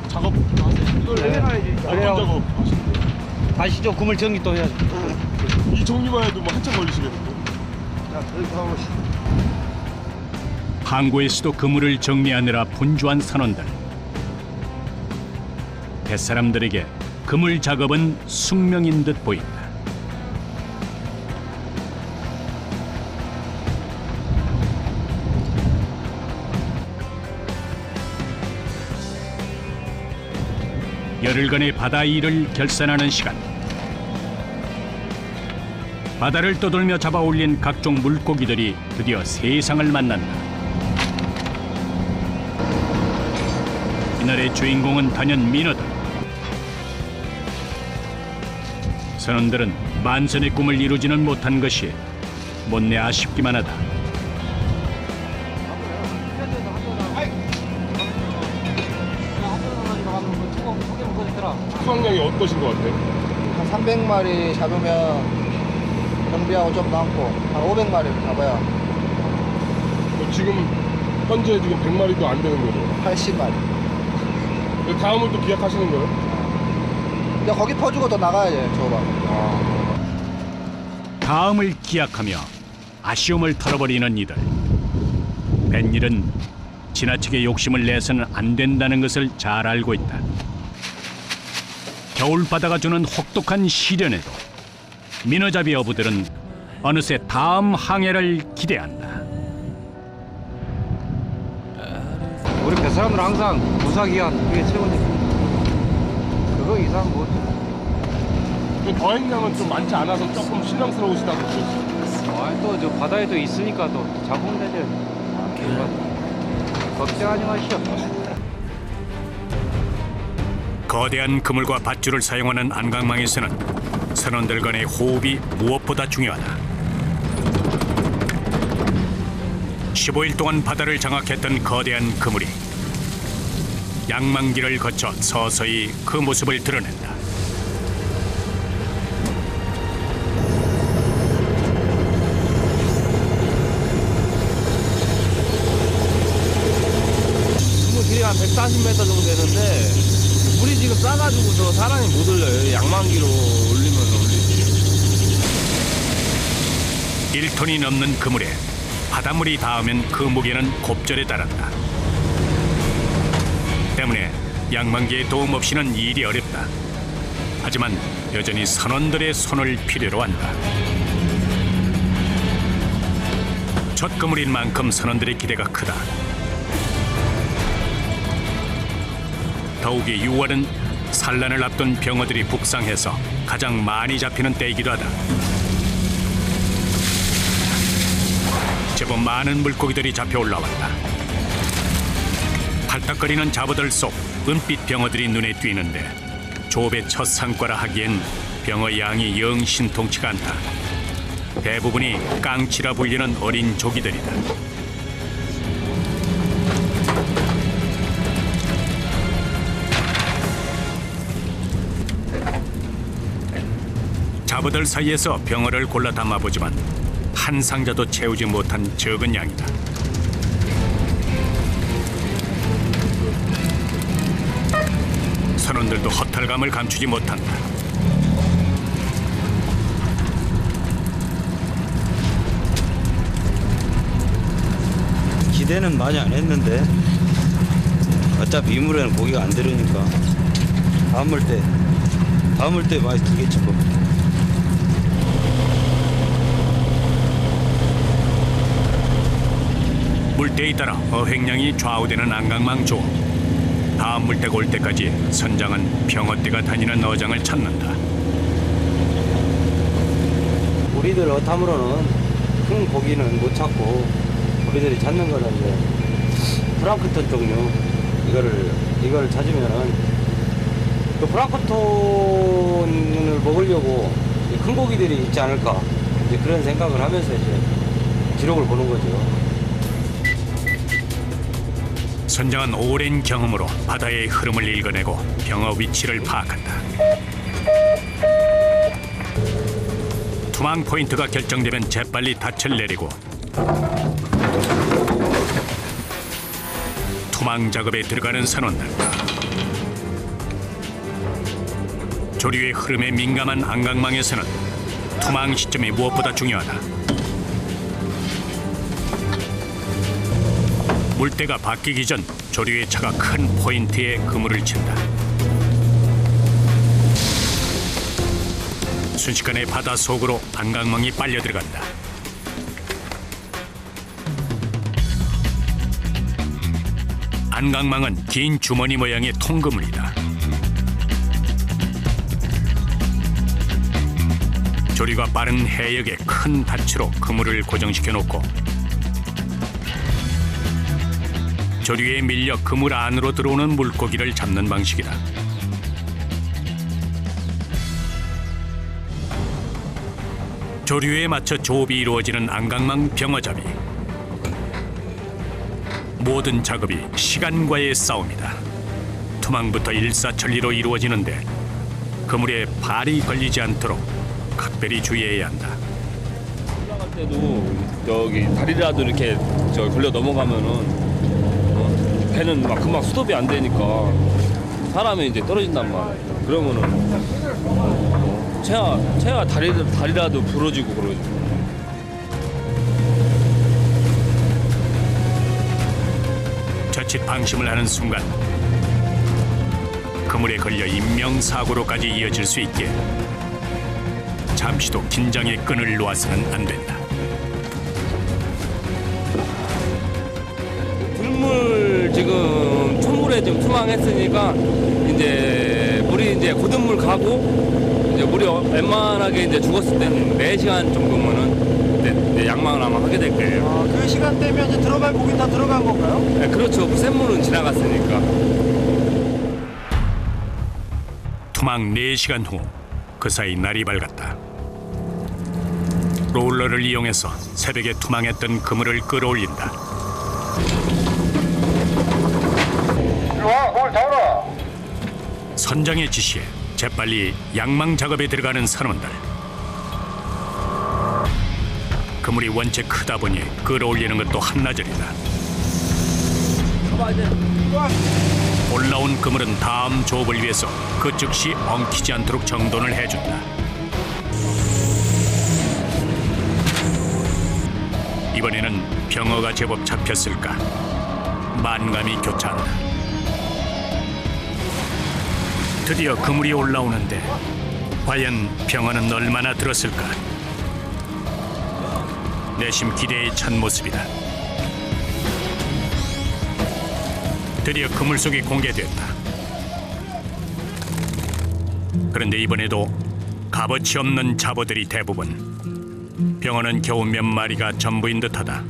작업 이걸 해놔야지. 어떤 작업 하시는데? 다시 좀 그물 정리 또 해야지. 이 정리만 해도 뭐 한참 걸리시겠는데? 항구에서도 그물을 정리하느라 분주한 선원들. 뱃사람들에게 그물 작업은 숙명인 듯 보인다. 열흘간의 바다 일을 결산하는 시간. 바다를 떠돌며 잡아 올린 각종 물고기들이 드디어 세상을 만난다. 이날의 주인공은 단연 민어다. 선원들은 만선의 꿈을 이루지는 못한 것이 못내 아쉽기만 하다. 수확량이 어떠신 것 같아요? 한 300마리 잡으면 경비하고 좀 남고 한 500마리를 잡아야 지금 현재 지금 100마리도 안 되는 거죠? 80마리. 다음을 또 기약하시는 거예요? 이제 거기 퍼주고 더 나가야지, 저거. 다음을 기약하며 아쉬움을 털어버리는 이들. 뱃일은 지나치게 욕심을 내서는 안 된다는 것을 잘 알고 있다. 겨울바다가 주는 혹독한 시련에도 민어잡이 어부들은 어느새 다음 항해를 기대한다. 우리 뱃사람들은 항상 무사기한 그게 최고니까. 그거 이상 못. 어획량은 좀 많지 않아서 조금 실망스러우시다고 그러셨어요. 또 저 바다에도 있으니까 또 잡으면 되죠. 걱정하지 마시오. 거대한 그물과 밧줄을 사용하는 안강망에서는 선원들 간의 호흡이 무엇보다 중요하다. 15일 동안 바다를 장악했던 거대한 그물이 양망기를 거쳐 서서히 그 모습을 드러낸다. 그물 길이가 한 140m 정도 되는데 물이 지금 싸가지고서 사람이 못 올려요. 양만기로 올리면 올리지. 1톤이 넘는 그물에 바닷물이 닿으면 그 무게는 곱절에 달한다. 때문에 양만기의 도움 없이는 일이 어렵다. 하지만 여전히 선원들의 손을 필요로 한다. 첫 그물인 만큼 선원들의 기대가 크다. 더욱이 6월은 산란을 앞둔 병어들이 북상해서 가장 많이 잡히는 때이기도 하다. 제법 많은 물고기들이 잡혀 올라왔다. 팔딱거리는 잡어들 속 은빛 병어들이 눈에 띄는데 조업의 첫 상과라 하기엔 병어 양이 영 신통치가 않다. 대부분이 깡치라 불리는 어린 조기들이다. 잡어들 사이에서 병어를 골라 담아보지만 한 상자도 채우지 못한 적은 양이다. 선원들도 허탈감을 감추지 못한다. 기대는 많이 안 했는데 어차피 이물에는 고기가 안 들으니까 다음 물 때 많이 들겠지 뭐. 물때에 따라 어획량이 좌우되는 안강망 조업. 다음 물때가 올 때까지 선장은 병어떼가 다니는 어장을 찾는다. 우리들 어탐으로는 큰 고기는 못 찾고 우리들이 찾는 거는 이제 프랑크톤 종류 이거를 찾으면은 그 프랑크톤을 먹으려고 큰 고기들이 있지 않을까 이제 그런 생각을 하면서 이제 기록을 보는 거죠. 선장은 오랜 경험으로 바다의 흐름을 읽어내고 병어 위치를 파악한다. 투망 포인트가 결정되면 재빨리 닻을 내리고 투망 작업에 들어가는 선원들. 조류의 흐름에 민감한 안강망에서는 투망 시점이 무엇보다 중요하다. 물때가 바뀌기 전 조류의 차가 큰 포인트에 그물을 친다. 순식간에 바다 속으로 안강망이 빨려 들어간다. 안강망은 긴 주머니 모양의 통그물이다. 조류가 빠른 해역에 큰 밧으로 그물을 고정시켜 놓고 조류에 밀려 그물 안으로 들어오는 물고기를 잡는 방식이다. 조류에 맞춰 조업이 이루어지는 안강망 병어잡이. 모든 작업이 시간과의 싸움이다. 투망부터 일사천리로 이루어지는데 그물에 발이 걸리지 않도록 각별히 주의해야 한다. 올라갈 때도 여기 다리라도 이렇게 저 걸려 넘어가면은 배는 막 금방 스톱이 안 되니까 사람이 이제 떨어진단 말이야. 그러면은 채가 다리라도 부러지고 그러지. 자칫 방심을 하는 순간 그물에 걸려 인명사고로까지 이어질 수 있게 잠시도 긴장의 끈을 놓아서는 안 된다. 불물 지금 촛물에 좀 투망했으니까 이제 물이 이제 고든물 가고 이제 물이 웬만하게 이제 죽었을 때는 4시간 정도면은 이제 양망을 아마 하게 될 거예요. 그 시간대면 이제 들어갈 고기 다 들어간 건가요? 네, 그렇죠. 샘물은 지나갔으니까. 투망 4시간 후 그 사이 날이 밝았다. 롤러를 이용해서 새벽에 투망했던 그물을 끌어올린다. 와, 뭘 잡아라. 선장의 지시에 재빨리 양망 작업에 들어가는 선원들. 그물이 원체 크다 보니 끌어올리는 것도 한나절이다. 올라온 그물은 다음 조업을 위해서 그 즉시 엉키지 않도록 정돈을 해준다. 이번에는 병어가 제법 잡혔을까 만감이 교차한다. 드디어 그물이 올라오는데 과연 병어는 얼마나 들었을까? 내심 기대에 찬 모습이다. 드디어 그물 속이 공개됐다. 그런데 이번에도 값어치 없는 잡어들이 대부분. 병어는 겨우 몇 마리가 전부인 듯하다.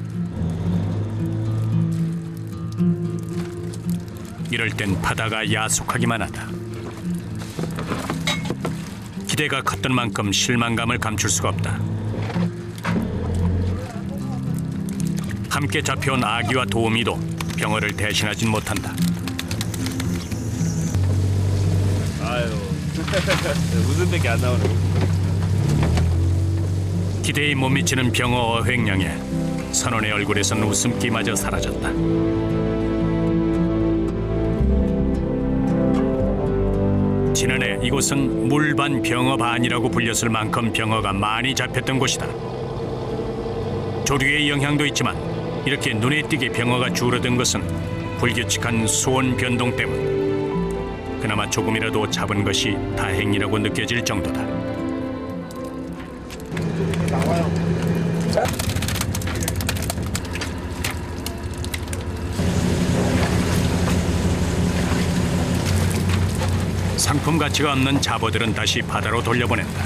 이럴 땐 바다가 야속하기만 하다. 기대가 컸던 만큼 실망감을 감출 수가 없다. 함께 잡혀온 아기와 도우미도 병어를 대신하진 못한다. 아유, 웃음밖에 안 나오네. 기대에 못 미치는 병어 어획량에 선원의 얼굴에선 웃음기마저 사라졌다. 지난해 이곳은 물반 병어반이라고 불렸을 만큼 병어가 많이 잡혔던 곳이다. 조류의 영향도 있지만 이렇게 눈에 띄게 병어가 줄어든 것은 불규칙한 수온 변동 때문. 그나마 조금이라도 잡은 것이 다행이라고 느껴질 정도다. 상품 가치가 없는 잡어들은 다시 바다로 돌려보낸다.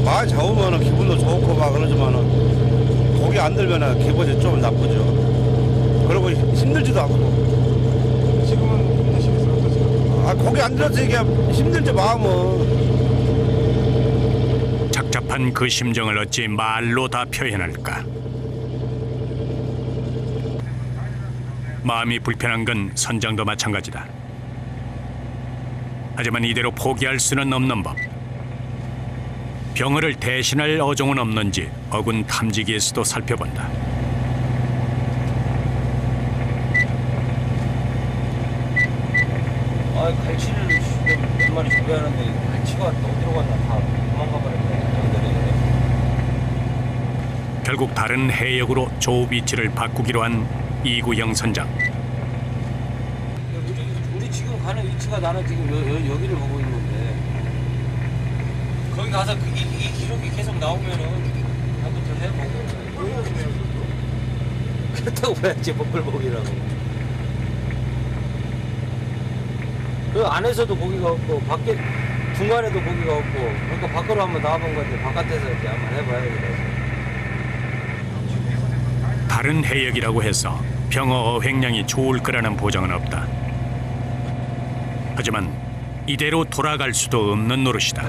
많이 잡으면 기분도 좋고 막 그러지만은 고기 안 들면 기분이 좀 나쁘죠. 그리고 힘들지도 않고. 지금은 힘드시겠어요? 어떠세요? 고기 안 들어서 이게 힘들지 마음은. 착잡한 그 심정을 어찌 말로 다 표현할까? 마음이 불편한 건 선장도 마찬가지다. 하지만 이대로 포기할 수는 없는 법. 병어를 대신할 어종은 없는지 어군 탐지기에서도 살펴본다. 갈치를 몇 마리 잡아야 하는데 갈치가 어디로 갔나 다 도망가 버렸네. 결국 다른 해역으로 조업 위치를 바꾸기로 한 이구영 선장. 우리 지금 가는 위치가 나는 지금 여기를 보고 있는데 거기 가서 이 기록이 계속 나오면은 한번더 해보고. 그렇다고 봐야지 버블복이라고. 그 안에서도 고기가 없고 밖에 중간에도 고기가 없고 그러니까 밖으로 한번 나와본 건데 바깥에서 이제 한번 해봐야겠다. 다른 해역이라고 해서 병어 어획량이 좋을 거라는 보장은 없다. 하지만 이대로 돌아갈 수도 없는 노릇이다.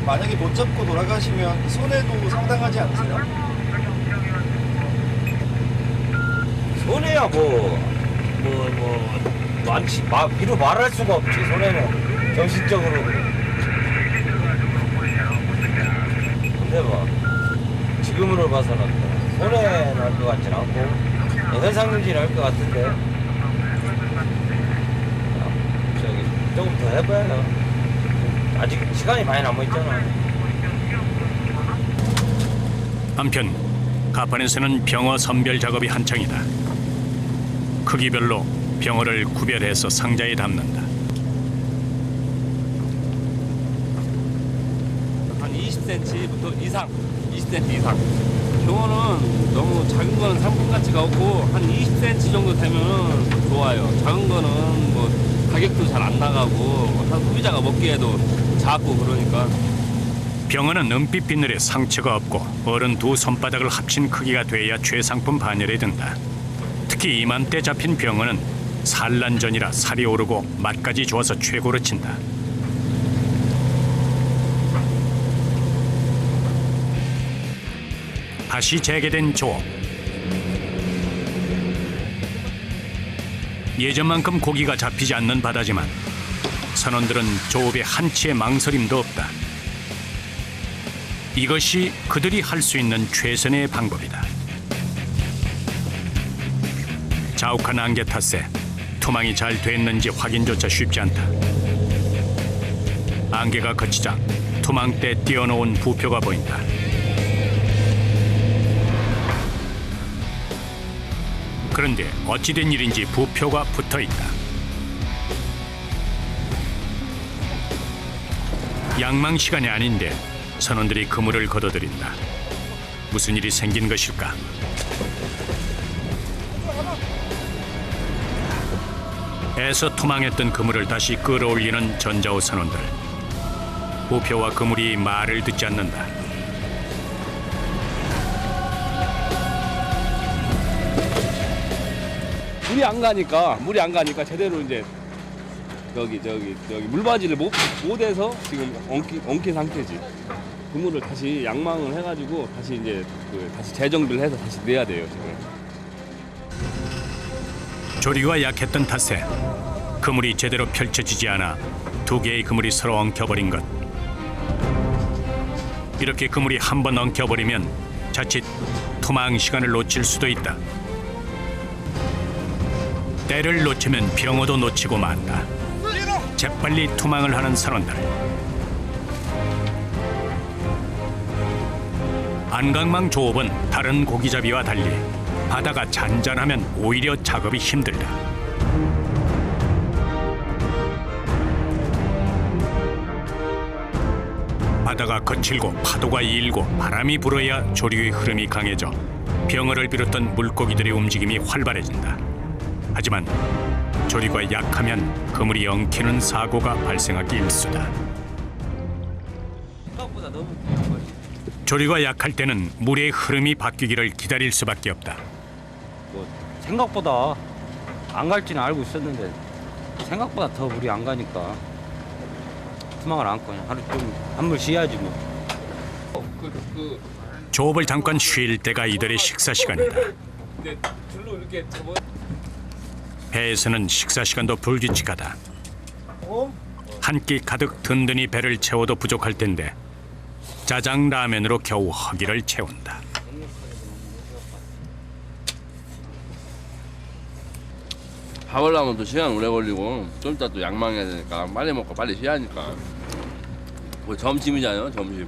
만약에 못 잡고 돌아가시면 손해도 상당하지 않으세요? 손해야 많지. 이루 말할 수가 없지. 손해는 정신적으로. 근데 지금으로 봐서는 손해 날 것 같진 않고 현상유지는 할 것 같은데 조금 더 해봐야 아직 시간이 많이 남아있잖아. 한편 가판에서는 병어 선별 작업이 한창이다. 크기별로 병어를 구별해서 상자에 담는다. 한 20cm부터 이상, 20cm 이상. 병어는 너무 작은 거는 상품 가치가 없고 한 20cm 정도 되면 좋아요. 작은 거는 뭐 가격도 잘 안 나가고 소비자가 먹기에도 작고 그러니까. 병어는 은빛 비늘에 상처가 없고 어른 두 손바닥을 합친 크기가 돼야 최상품 반열에 든다. 특히 이맘때 잡힌 병어는 산란전이라 살이 오르고 맛까지 좋아서 최고로 친다. 다시 재개된 조업. 예전만큼 고기가 잡히지 않는 바다지만 선원들은 조업에 한치의 망설임도 없다. 이것이 그들이 할 수 있는 최선의 방법이다. 자욱한 안개 탓에 투망이 잘 됐는지 확인조차 쉽지 않다. 안개가 걷히자 투망대 띄워놓은 부표가 보인다. 그런데 어찌된 일인지 부표가 붙어있다. 양망 시간이 아닌데 선원들이 그물을 걷어들인다. 무슨 일이 생긴 것일까? 애써 투망했던 그물을 다시 끌어올리는 전자호 선원들. 부표와 그물이 말을 듣지 않는다. 물이 안 가니까 제대로 이제 저기 물바지를 못해서 지금 엉킨 상태지. 그물을 다시 양망을 해가지고 다시 이제 다시 재정비를 해서 다시 내야 돼요 지금. 조리가 약했던 탓에 그물이 제대로 펼쳐지지 않아 두 개의 그물이 서로 엉켜버린 것. 이렇게 그물이 한 번 엉켜버리면 자칫 투망 시간을 놓칠 수도 있다. 때를 놓치면 병어도 놓치고 만다. 재빨리 투망을 하는 선원들. 안강망 조업은 다른 고기잡이와 달리 바다가 잔잔하면 오히려 작업이 힘들다. 바다가 거칠고 파도가 일고 바람이 불어야 조류의 흐름이 강해져 병어를 비롯한 물고기들의 움직임이 활발해진다. 하지만 조류가 약하면 그물이 엉키는 사고가 발생하기 일쑤다. 생각보다 너무 조류가 약할 때는 물의 흐름이 바뀌기를 기다릴 수밖에 없다. 생각보다 안 갈지는 알고 있었는데 생각보다 더 물이 안 가니까 투망을 안 거냐. 하루 좀 한물 쉬어야지 뭐. 조업을 잠깐 쉴 때가 이들의 식사 시간이다. 줄로 이렇게 접어. 배에서는 식사 시간도 불규칙하다. 한 끼 가득 든든히 배를 채워도 부족할 텐데 짜장 라면으로 겨우 허기를 채운다. 밥을라면 또 시간 오래 걸리고 좀 이따 또 양망해야 되니까 빨리 먹고 빨리 쉬어야 하니까. 뭐 점심이잖아요, 점심.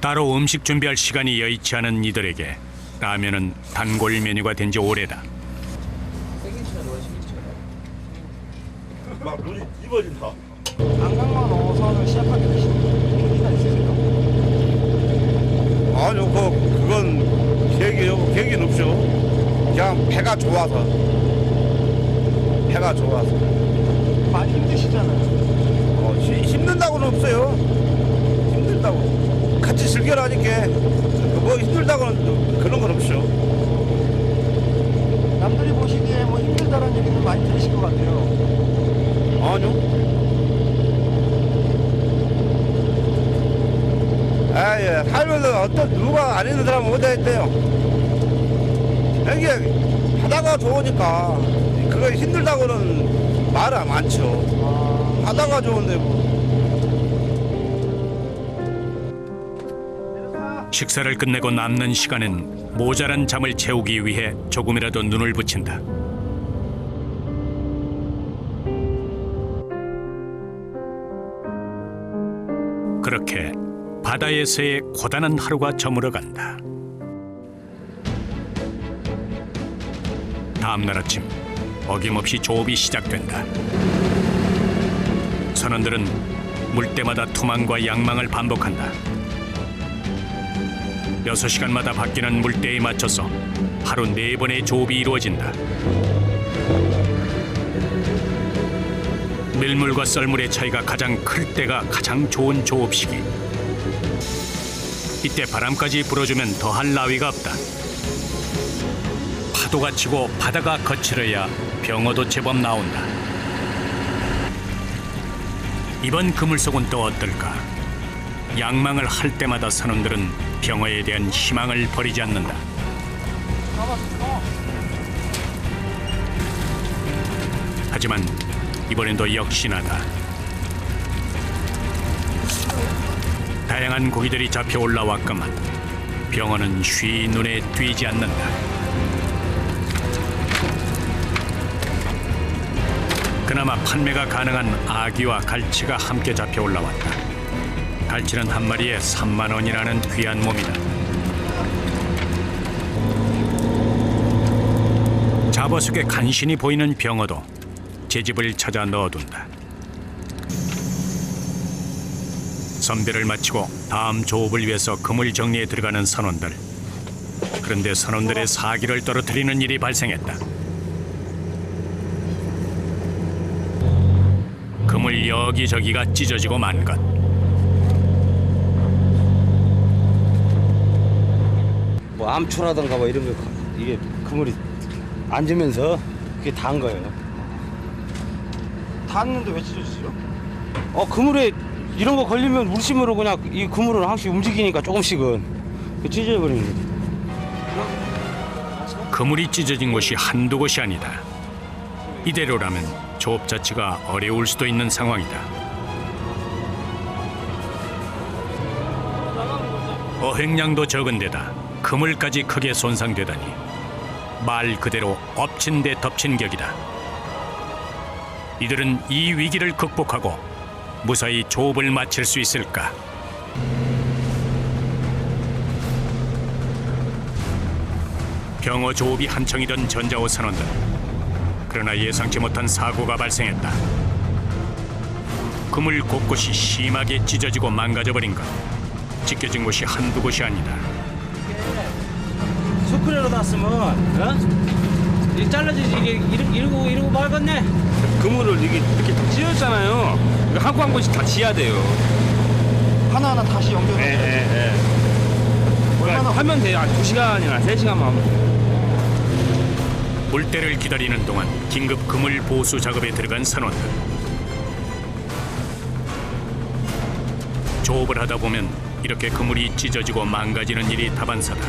따로 음식 준비할 시간이 여의치 않은 이들에게 라면은 단골 메뉴가 된 지 오래다. 막 눈이 입어진다. 안강만 어선을 시작하게 되신 계기가 있으실까? 아니요, 그건 계기요. 계기는 없죠. 그냥 그냥 배가 좋아서. 많이 힘드시잖아요. 힘든다고는 없어요. 힘들다고. 같이 즐겨라니까. 뭐 힘들다고는 그런 건 없죠. 남들이 보시기에 뭐 힘들다는 얘기는 많이 들으실 것 같아요. 아니요. 아예 살면서 누가 안 있는 사람은 어디 있대요. 여기 바다가 좋으니까 그거 힘들다고는 말이 많죠. 바다가 좋은데 뭐. 식사를 끝내고 남는 시간엔 모자란 잠을 채우기 위해 조금이라도 눈을 붙인다. 그렇게 바다에서의 고단한 하루가 저물어 간다. 다음 날 아침 어김없이 조업이 시작된다. 선원들은 물때마다 투망과 양망을 반복한다. 6시간마다 바뀌는 물때에 맞춰서 하루 4번의 조업이 이루어진다. 밀물과 썰물의 차이가 가장 클 때가 가장 좋은 조업 시기. 이때 바람까지 불어주면 더할 나위가 없다. 파도가 치고 바다가 거칠어야 병어도 제법 나온다. 이번 그물속은 또 어떨까? 양망을 할 때마다 선원들은 병어에 대한 희망을 버리지 않는다. 하지만 이번엔도 역시나다. 다양한 고기들이 잡혀 올라왔건만 병어는 쉬 눈에 띄지 않는다. 그나마 판매가 가능한 아기와 갈치가 함께 잡혀 올라왔다. 갈치는 한 마리에 3만 원이라는 귀한 몸이다. 잡어 속에 간신히 보이는 병어도 제 집을 찾아 넣어둔다. 선별을 마치고 다음 조업을 위해서 그물 정리에 들어가는 선원들. 그런데 선원들의 사기를 떨어뜨리는 일이 발생했다. 그물 여기저기가 찢어지고 만 것. 뭐 암초라든가 뭐 이런 거 이게 그물이 앉으면서 그게 단 거예요. 닿았는데 왜 찢어지죠? 그물에 이런 거 걸리면 물심으로 그냥 이 그물은 항상 움직이니까 조금씩은 찢어버리는 거죠. 그물이 찢어진 곳이 한두 곳이 아니다. 이대로라면 조업 자체가 어려울 수도 있는 상황이다. 어획량도 적은 데다 그물까지 크게 손상되다니 말 그대로 엎친 데 덮친 격이다. 이들은 이 위기를 극복하고 무사히 조업을 마칠 수 있을까? 병어 조업이 한창이던 전자호 선원들. 그러나 예상치 못한 사고가 발생했다. 그물 곳곳이 심하게 찢어지고 망가져버린 것. 찢겨진 곳이 한두 곳이 아니다. 스크래로 놨으면 이 잘라지지 이게 이러고 말겠네. 그물을 이렇게 찢었잖아요. 한 곳 한 곳씩 다 지어야 돼요. 하나하나 다시 연결해서. 그러니까 하면 돼요. 한 2시간이나 3시간만 하면 돼요. 물때를 기다리는 동안 긴급 그물 보수 작업에 들어간 선원들. 조업을 하다 보면 이렇게 그물이 찢어지고 망가지는 일이 다반사다.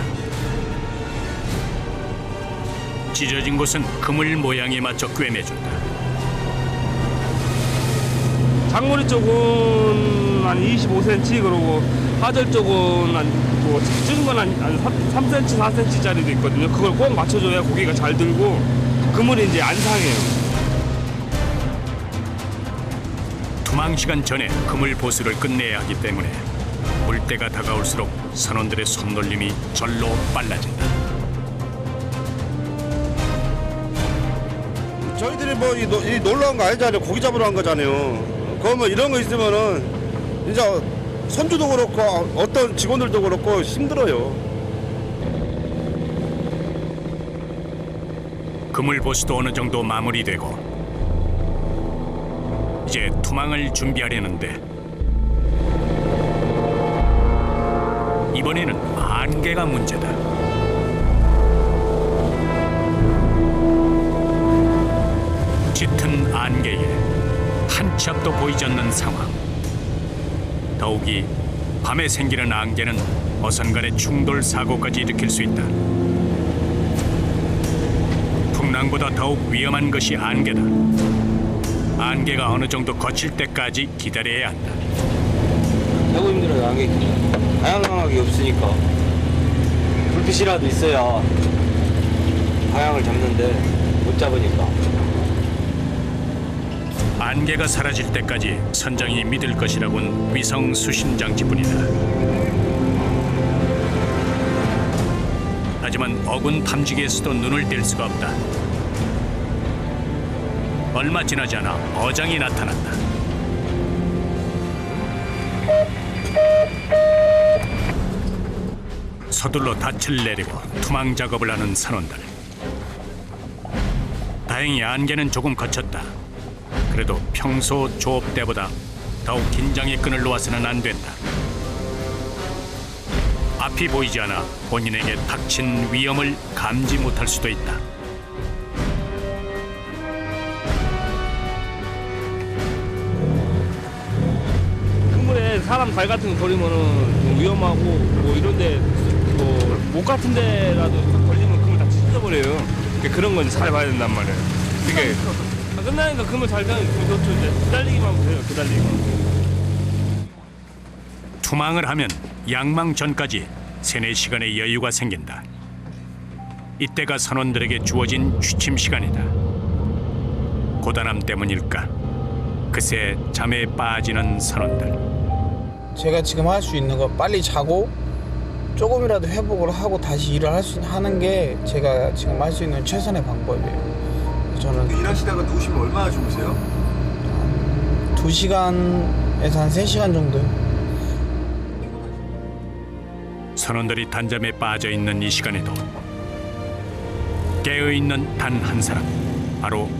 찢어진 곳은 그물 모양에 맞춰 꿰매준다. 장거리 쪽은 한 25cm 그러고 하절 쪽은 뭐 작은 건 한 3cm, 4cm짜리도 있거든요. 그걸 꼭 맞춰줘야 고기가 잘 들고 그물이 이제 안 상해요. 투망 시간 전에 그물 보수를 끝내야 하기 때문에 물때가 다가올수록 선원들의 손놀림이 절로 빨라진다. 저희들이 뭐 이 놀러 온 거 아니잖아요. 고기 잡으러 간 거잖아요. 그러면 이런 거 있으면은 이제 선주도 그렇고 어떤 직원들도 그렇고 힘들어요. 그물 보수도 어느 정도 마무리되고 이제 투망을 준비하려는데 이번에는 안개가 문제다. 짙은 안개에 한 치 앞도 보이지 않는 상황. 더욱이 밤에 생기는 안개는 어선간의 충돌 사고까지 일으킬 수 있다. 풍랑보다 더욱 위험한 것이 안개다. 안개가 어느 정도 거칠 때까지 기다려야 한다. 너무 힘들어요. 안개 다양하게 없으니까 불빛이라도 있어야 방향을 잡는데 못 잡으니까. 안개가 사라질 때까지 선장이 믿을 것이라곤 위성 수신 장치뿐이다. 하지만 어군 탐지기에서도 눈을 뗄 수가 없다. 얼마 지나지 않아 어장이 나타났다. 서둘러 닻을 내리고 투망 작업을 하는 선원들. 다행히 안개는 조금 거쳤다. 그래도 평소 조업 때보다 더욱 긴장의 끈을 놓아서는 안 된다. 앞이 보이지 않아 본인에게 닥친 위험을 감지 못할 수도 있다. 그물에 사람 발 같은 거 걸리면은 좀 위험하고 뭐 이런데 뭐 목 같은 데라도 걸리면 그물 다 찢어버려요. 그런 건 잘 봐야 된단 말이에요. 그게 끝나니까 그물 잘 되면 그것도 이제 기다리기만 하면 돼요. 기다리기만. 투망을 하면 양망 전까지 3-4시간의 여유가 생긴다. 이때가 선원들에게 주어진 취침 시간이다. 고단함 때문일까? 그새 잠에 빠지는 선원들. 제가 지금 할 수 있는 거 빨리 자고 조금이라도 회복을 하고 다시 일을 하는 게 제가 지금 할 수 있는 최선의 방법이에요. 저는 일하시다가 누우시면 얼마나 주무세요? 2시간에서 한 3시간 정도요. 선원들이 단잠에 빠져 있는 이 시간에도 깨어 있는 단 한 사람, 바로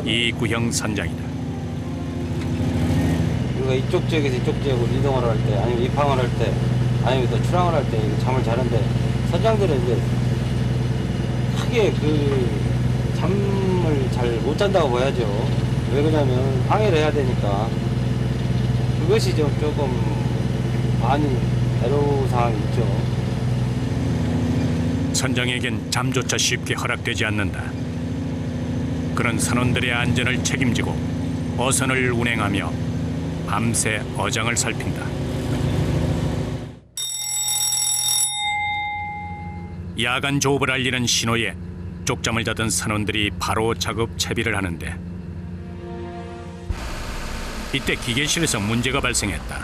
이구형 선장이다. 우리가 이쪽 지역에서 이쪽 지역으로 이동을 할 때, 아니면 입항을 할 때, 아니면 또 출항을 할 때 잠을 자는데 선장들은 이제 크게 그 잠을 잘 못 잔다고 봐야죠. 왜 그러냐면 방해를 해야 되니까. 그것이 좀 조금 많이 애로사항이 있죠. 선장에겐 잠조차 쉽게 허락되지 않는다. 그런 선원들의 안전을 책임지고 어선을 운행하며 밤새 어장을 살핀다. 야간 조업을 알리는 신호에 쪽잠을 자던 선원들이 바로 작업 채비를 하는데 이때 기계실에서 문제가 발생했다.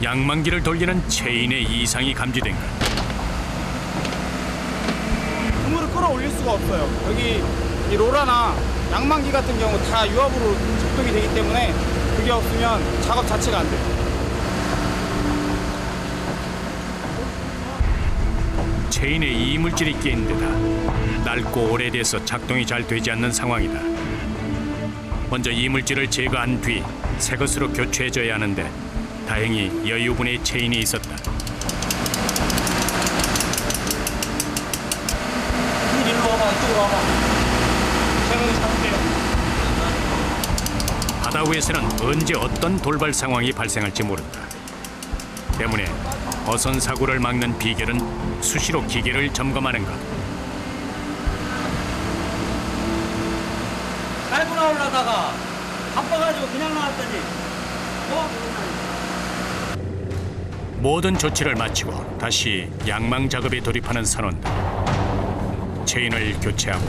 양만기를 돌리는 체인에 이상이 감지된 것. 그물을 끌어올릴 수가 없어요. 여기 이 로라나 양만기 같은 경우 다 유압으로 작동이 되기 때문에 그게 없으면 작업 자체가 안 돼요. 체인에 이물질이 끼인 데다 낡고 오래돼서 작동이 잘 되지 않는 상황이다. 먼저 이물질을 제거한 뒤 새 것으로 교체해줘야 하는데 다행히 여유분의 체인이 있었다. 바다 위에서는 언제 어떤 돌발 상황이 발생할지 모른다. 때문에 어선 사고를 막는 비결은 수시로 기계를 점검하는 것. 깔고 나오려다가 바빠가지고 그냥 나왔더니 모든 조치를 마치고 다시 양망 작업에 돌입하는 선원들. 체인을 교체하고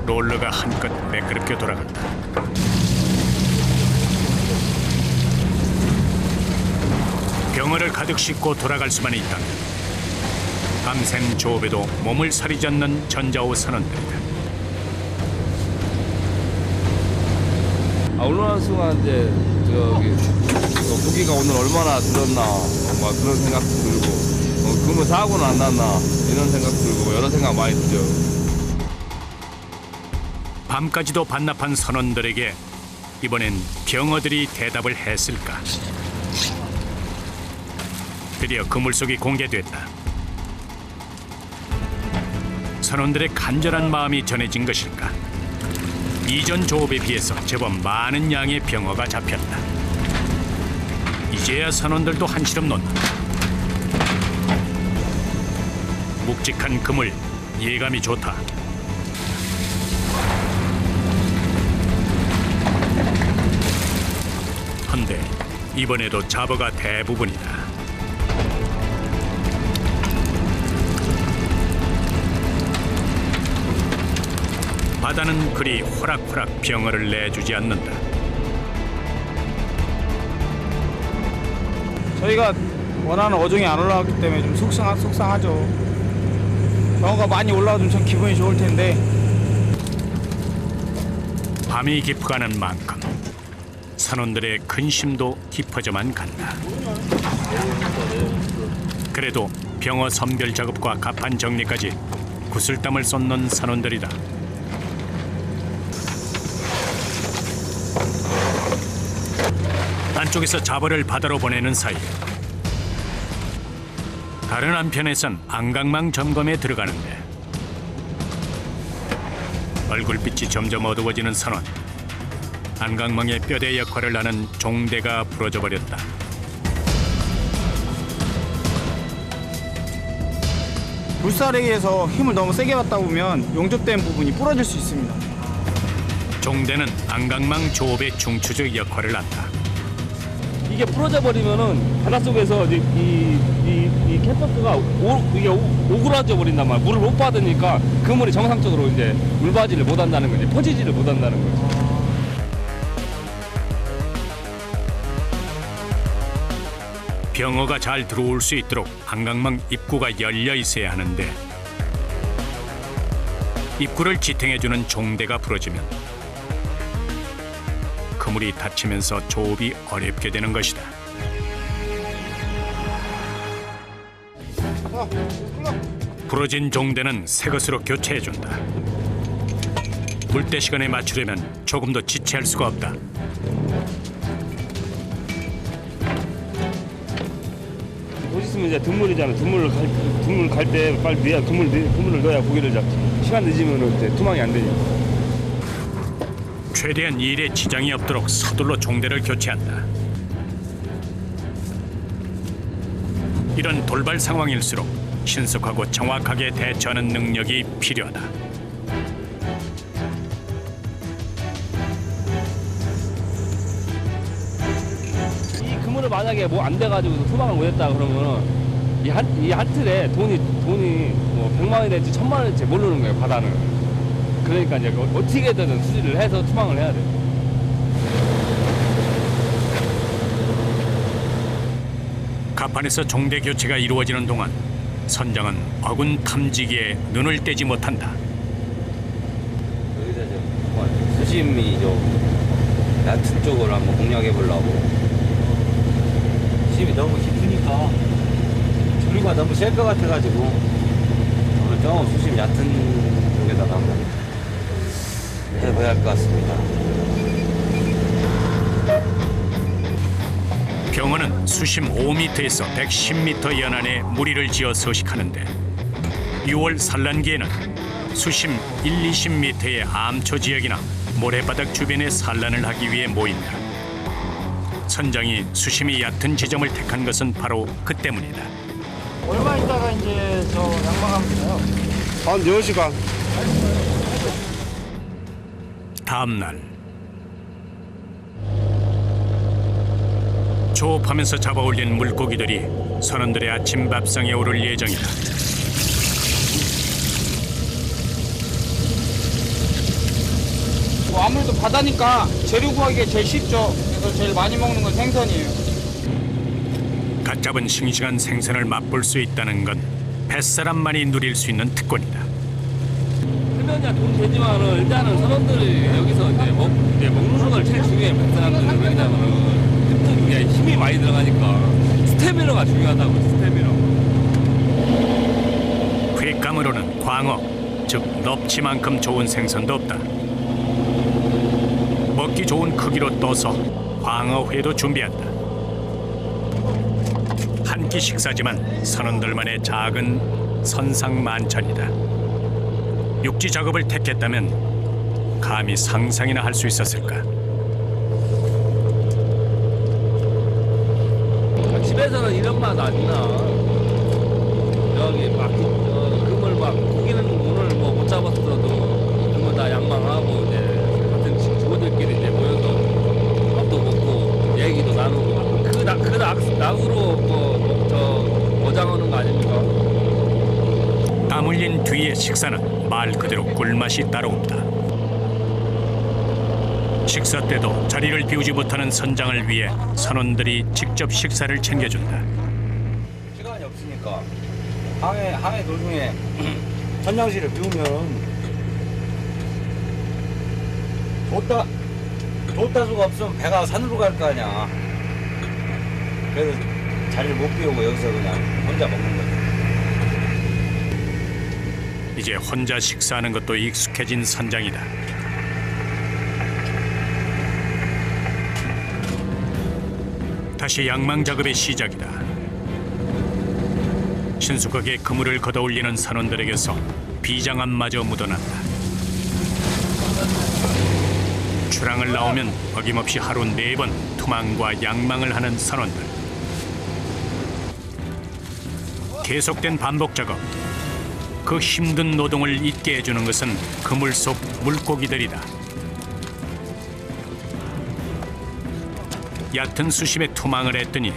롤러가 한껏 매끄럽게 돌아간다. 병어를 가득 싣고 돌아갈 수만 있다면 밤샘 조업에도 몸을 사리지 않는 전자호 선원들이다. 올라가는 순간 이제 저기 고기가 오늘 얼마나 들었나 막 그런 생각도 들고 그러면 사고는 안 났나 이런 생각 들고 여러 생각 많이 들죠. 밤까지도 반납한 선원들에게 이번엔 병어들이 대답을 했을까? 드디어 그물속이 공개됐다. 선원들의 간절한 마음이 전해진 것일까? 이전 조업에 비해서 제법 많은 양의 병어가 잡혔다. 이제야 선원들도 한시름 놓는다. 묵직한 그물, 예감이 좋다. 한데 이번에도 잡어가 대부분이다. 바다는 그리 호락호락 병어를 내주지 않는다. 저희가 원하는 어종이 안 올라왔기 때문에 좀 속상하죠. 병어가 많이 올라와주면 참 기분이 좋을 텐데. 밤이 깊어가는 만큼 선원들의 근심도 깊어져만 간다. 그래도 병어 선별 작업과 갑판 정리까지 구슬땀을 쏟는 선원들이다. 안쪽에서 잡어를 바다로 보내는 사이 다른 한편에선 안강망 점검에 들어가는데 얼굴빛이 점점 어두워지는 선원. 안강망의 뼈대 역할을 하는 종대가 부러져 버렸다. 물살에 의해서 힘을 너무 세게 받다 보면 용접된 부분이 부러질 수 있습니다. 종대는 안강망 조업의 중추적 역할을 한다. 이게 부러져 버리면은 바닷속에서 이 캣버스가 이게 오그라져 버린단 말이야. 물을 못 받으니까 그물이 정상적으로 이제 물바지를 못 한다는 거지. 퍼지지를 못 한다는 거지. 병어가 잘 들어올 수 있도록 안강망 입구가 열려 있어야 하는데 입구를 지탱해주는 종대가 부러지면 그물이 닫히면서 조업이 어렵게 되는 것이다. 부러진 종대는 새 것으로 교체해준다. 물때 시간에 맞추려면 조금 더 지체할 수가 없다. 보시면 이제 드물이잖아. 드물 갈 때 빨리 넣어야 그물을 넣어야 고기를 잡지. 시간 늦으면 이제 투망이 안 되니까. 최대한 일에 지장이 없도록 서둘러 종대를 교체한다. 이런 돌발 상황일수록 신속하고 정확하게 대처하는 능력이 필요하다. 이 그물을 만약에 뭐 안 돼가지고 투망을 못했다 그러면은 이 한 틀에 돈이 뭐 100만 원이 될지 1000만 원이 될지 모르는 거예요, 바다는. 그러니까 이제 어떻게든 수리를 해서 투망을 해야 돼. 갑판에서 종대 교체가 이루어지는 동안 선장은 어군 탐지기에 눈을 떼지 못한다. 여기서 좀 수심이 좀 얕은 쪽으로 한번 공략해 보려고. 수심이 너무 깊으니까 줄기가 너무 셀 것 같아가지고 오늘 좀 수심 얕은 쪽에다가 한번 해봐야 할 것 같습니다. 병어는 수심 5m에서 110m 연안에 무리를 지어 서식하는데 6월 산란기에는 수심 1, 20m의 암초 지역이나 모래바닥 주변에 산란을 하기 위해 모인다. 선장이 수심이 얕은 지점을 택한 것은 바로 그 때문이다. 얼마 있다가 이제 저 양방하면 되나요? 한 10시간. 다음 날 조업하면서 잡아올린 물고기들이 선원들의 아침 밥상에 오를 예정이다. 아무래도 바다니까 재료 구하기가 제일 쉽죠. 그래서 제일 많이 먹는 건 생선이에요. 갓 잡은 싱싱한 생선을 맛볼 수 있다는 건 뱃사람만이 누릴 수 있는 특권이다. 해변이야 돈 되지만은 일단은 선원들이 여기서 이제 먹는 걸 제일 중요해. 백사람들은 왜냐면은 그게 힘이 많이 들어가니까 스태미너가 중요하다고. 스태미너. 횟감으로는 광어, 즉 넙치만큼 좋은 생선도 없다. 먹기 좋은 크기로 떠서 광어회도 준비한다. 한 끼 식사지만 선원들만의 작은 선상만찬이다. 육지 작업을 택했다면 감히 상상이나 할 수 있었을까? 집에서는 이런 맛 안 나. 여기 막 그물 막 고기는 오늘 뭐 못 잡았어도 그거 다 양망하고 이제 같은 친구들끼리 이제 모여서 밥도 먹고 얘기도 나누고 그 낙으로 뭐저 어장하는 거 아닙니까? 땀 흘린 뒤의 식사는 말 그대로 꿀맛이 따로 없다. 식사 때도 자리를 비우지 못하는 선장을 위해 선원들이 직접 식사를 챙겨준다. 시간이 없으니까 항해 도중에 선장실을 비우면 돛다수가 없으면 배가 산으로 갈 거 아니야. 그래서 자리를 못 비우고 여기서 그냥 혼자 먹는 거지. 이제 혼자 식사하는 것도 익숙해진 선장이다. 다시 양망 작업의 시작이다. 신속하게 그물을 걷어올리는 선원들에게서 비장함마저 묻어난다. 출항을 나오면 어김없이 하루 4번 투망과 양망을 하는 선원들. 계속된 반복 작업. 그 힘든 노동을 잊게 해주는 것은 그물 속 물고기들이다. 얕은 수심에 투망을 했더니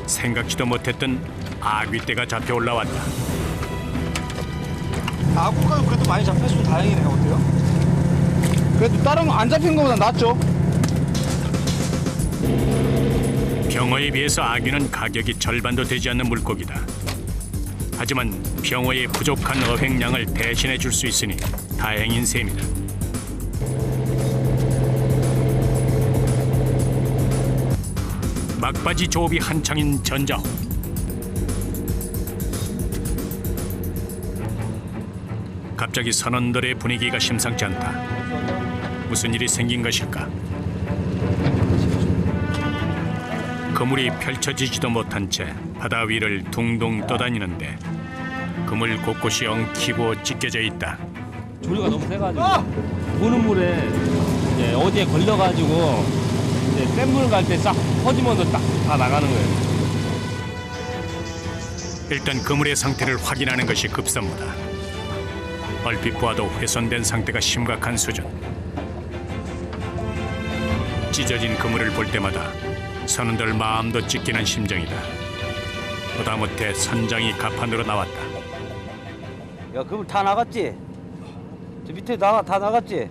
생각지도 못했던 아귀떼가 잡혀 올라왔다. 아구가 그래도 많이 잡혔으면 다행이네요. 어때요? 그래도 다른 거 안 잡힌 거보다 낫죠. 병어에 비해서 아귀는 가격이 절반도 되지 않는 물고기다. 하지만 병어의 부족한 어획량을 대신해 줄 수 있으니 다행인 셈이다. 막바지 조업이 한창인 전자호. 갑자기 선원들의 분위기가 심상치 않다. 무슨 일이 생긴 것일까? 그물이 펼쳐지지도 못한 채 바다 위를 둥둥 떠다니는데 그물 곳곳이 엉키고 찢겨져 있다. 조류가 너무 세가지고 보는 물에 이제 어디에 걸려가지고 이제 센 물 갈 때 싹 퍼지면서 딱 다 나가는 거예요. 일단 그물의 상태를 확인하는 것이 급선무다. 얼핏 보아도 훼손된 상태가 심각한 수준. 찢어진 그물을 볼 때마다 선원들 마음도 찢기는 심정이다. 보다 못해 선장이 갑판으로 나왔다. 야, 그물 다 나갔지? 저 밑에 다 나갔지?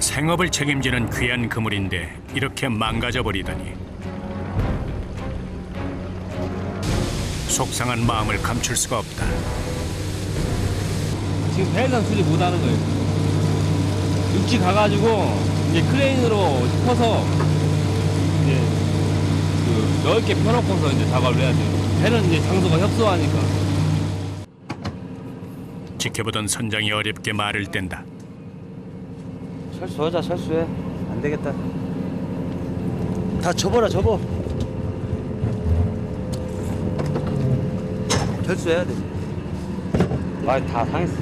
생업을 책임지는 귀한 그물인데 이렇게 망가져 버리다니. 속상한 마음을 감출 수가 없다. 지금 배에선 수리 못하는 거예요. 육지 가가지고 이제 크레인으로 퍼서 이제 그 넓게 펴놓고서 이제 작업을 해야 돼요. 배는 이제 장소가 협소하니까. 지켜보던 선장이 어렵게 말을 뗀다. 철수하자, 철수해. 안 되겠다. 다 접어라, 접어. 철수해야 돼. 아, 다 상했어.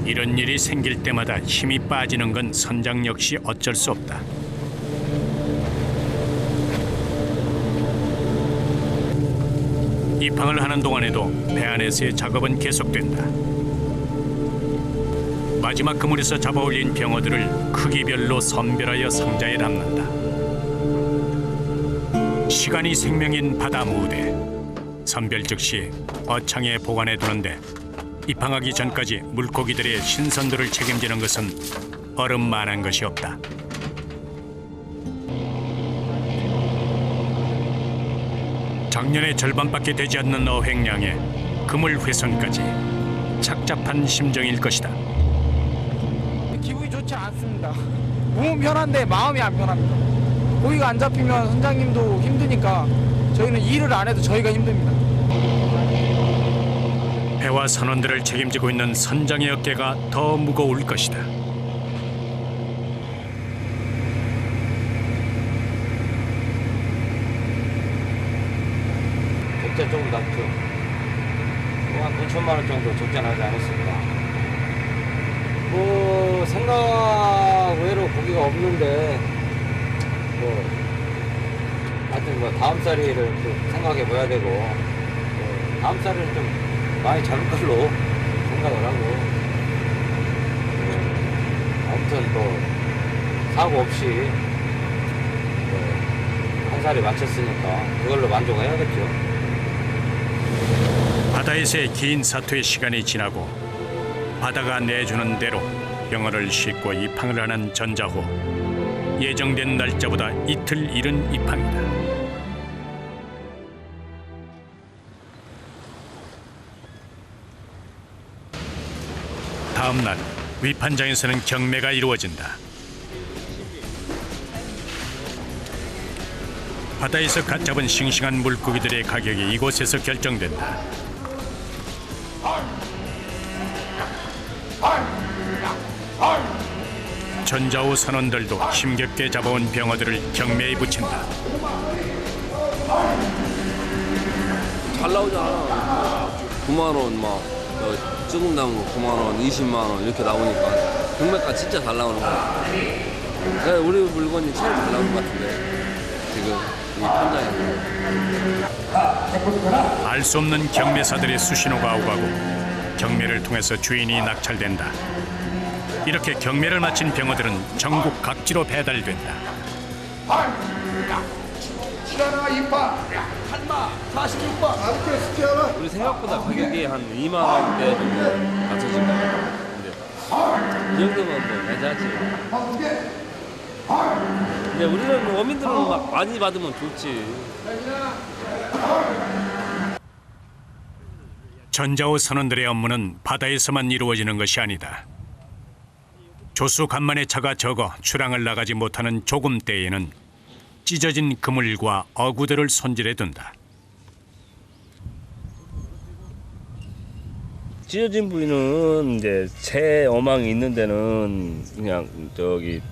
이런 일이 생길 때마다 힘이 빠지는 건 선장 역시 어쩔 수 없다. 입항을 하는 동안에도 배 안에서의 작업은 계속된다. 마지막 그물에서 잡아올린 병어들을 크기별로 선별하여 상자에 담는다. 시간이 생명인 바다 무대. 선별 즉시 어창에 보관해 두는데 입항하기 전까지 물고기들의 신선도를 책임지는 것은 얼음만한 것이 없다. 작년의 절반밖에 되지 않는 어획량에 그물 훼손까지 착잡한 심정일 것이다. 기분이 좋지 않습니다. 몸은 편한데 마음이 안 편합니다. 고기가 안 잡히면 선장님도 힘드니까 저희는 일을 안 해도 저희가 힘듭니다. 배와 선원들을 책임지고 있는 선장의 어깨가 더 무거울 것이다. 적자 조금 낮죠. 한 9천만 원 정도 적자 나지 않았습니다. 뭐 생각 외로 고기가 없는데 하여튼 다음 쌀이를 또 생각해 봐야 되고 다음 쌀은 좀 많이 잡을 걸로 생각을 하고 아무튼 또 사고 없이 한 살이 맞췄으니까 그걸로 만족해야겠죠. 바다에서의 긴 사투의 시간이 지나고 바다가 내주는 대로 병어를 싣고 입항을 하는 전자호. 예정된 날짜보다 이틀 이른 입항이다. 다음 날 위판장에서는 경매가 이루어진다. 바다에서 갓 잡은 싱싱한 물고기들의 가격이 이곳에서 결정된다. 전자호 선원들도 힘겹게 잡아온 병어들을 경매에 붙인다. 잘 나오잖아. 9만 원 막 조금 남은 거 9만 원, 20만 원 이렇게 나오니까 경매가 진짜 잘 나오는 거야. 그러니까 우리 물건이 제일 잘 나오는 것 같은데 지금 이 판장에서. 알 수 없는 경매사들의 수신호가 오가고 경매를 통해서 주인이 낙찰된다. 이렇게 경매를 마친 병어들은 전국 각지로 배달된다. 우리 생각보다 가격이 한 2만 원대 정도 맞춰진 것 같아요. 근데 이 정도면 뭐 괜찮지. 근데 우리는 어민들은 막 많이 받으면 좋지. 전자호 선원들의 업무는 바다에서만 이루어지는 것이 아니다. 조수 간만에 차가 적어 출항을 나가지 못하는 조금 때에는 찢어진 그물과 어구들을 손질해 둔다. 찢어진 부위는 이제 새 어망이 있는 데는 그냥 저기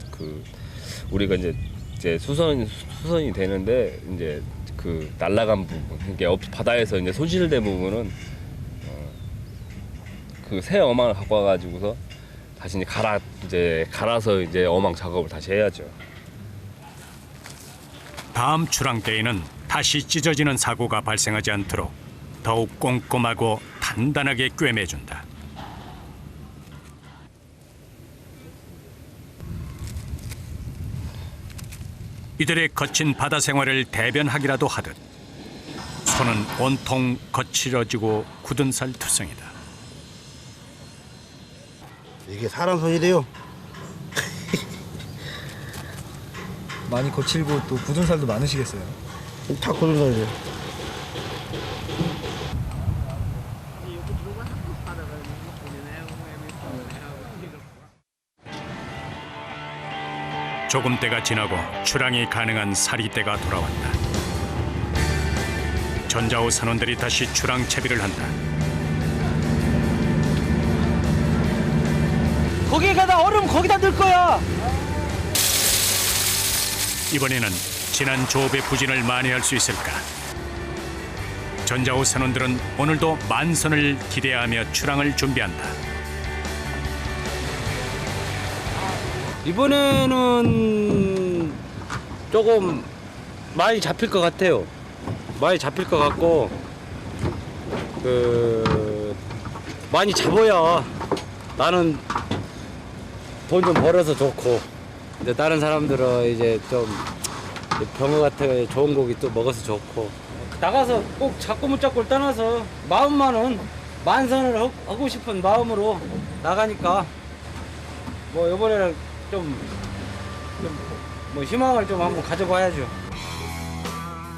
우리가 이제 수선이 되는데 이제 그 날아간 부분, 이게 바다에서 이제 손실된 부분은 그 새 어망을 갖고 와가지고서 다시 갈아서 이제 어망 작업을 다시 해야죠. 다음 출항 때에는 다시 찢어지는 사고가 발생하지 않도록 더욱 꼼꼼하고 단단하게 꿰매준다. 이들의 거친 바다 생활을 대변하기라도 하듯 손은 온통 거칠어지고 굳은 살 투성이다. 이게 사람 손이래요. 많이 거칠고 또 굳은 살도 많으시겠어요? 다 굳은 살이에요. 조금 때가 지나고 출항이 가능한 사리때가 돌아왔다. 전자호 선원들이 다시 출항 채비를 한다. 거기에다 얼음 거기다 넣을 거야. 이번에는 지난 조업의 부진을 만회할 수 있을까? 전자호 선원들은 오늘도 만선을 기대하며 출항을 준비한다. 이번에는 조금 많이 잡힐 것 같아요. 많이 잡힐 것 같고 많이 잡아야 나는 돈 좀 벌어서 좋고 이제 다른 사람들은 이제 좀 병어 같은 좋은 고기 또 먹어서 좋고 나가서 꼭 잡고 못 잡고를 떠나서 마음만은 만선을 하고 싶은 마음으로 나가니까 뭐 이번에는 뭐 희망을 좀 한번 가져봐야죠.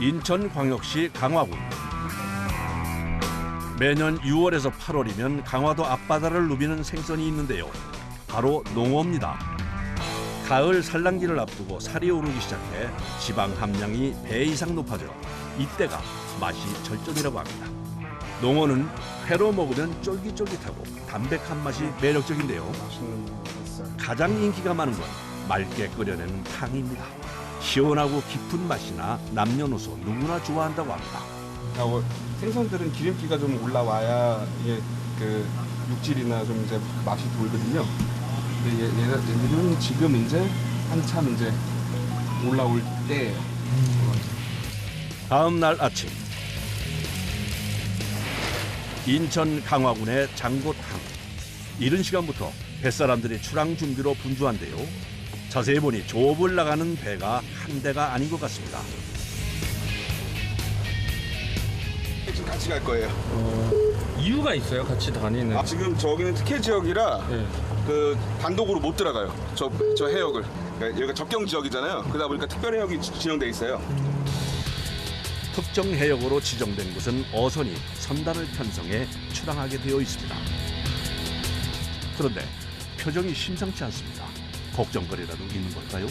인천광역시 강화군. 매년 6월에서 8월이면 강화도 앞바다를 누비는 생선이 있는데요. 바로 농어입니다. 가을 산란기를 앞두고 살이 오르기 시작해 지방 함량이 배 이상 높아져 이때가 맛이 절정이라고 합니다. 농어는 회로 먹으면 쫄깃쫄깃하고 담백한 맛이 매력적인데요. 가장 인기가 많은 건 맑게 끓여내는 탕입니다. 시원하고 깊은 맛이나 남녀노소 누구나 좋아한다고 합니다. 생선들은 기름기가 좀 올라와야 이게 그 육질이나 좀 이제 맛이 돌거든요. 근데 얘는 지금 이제 한참 이제 올라올 때예요. 다음 날 아침 인천 강화군의 장고탕. 이른 시간부터 뱃사람들이 출항 준비로 분주한데요. 자세히 보니 조업을 나가는 배가 한 대가 아닌 것 같습니다. 지금 같이 갈 거예요. 이유가 있어요? 같이 다니는? 지금 저기는 특혜 지역이라 그 단독으로 못 들어가요. 저 해역을. 그러니까 여기가 접경 지역이잖아요. 그러다 보니까 특별 해역이 지정돼 있어요. 특정 해역으로 지정된 곳은 어선이 선단을 편성해 출항하게 되어 있습니다. 그런데 표정이 심상치 않습니다. 걱정거리라도 있는 걸까요?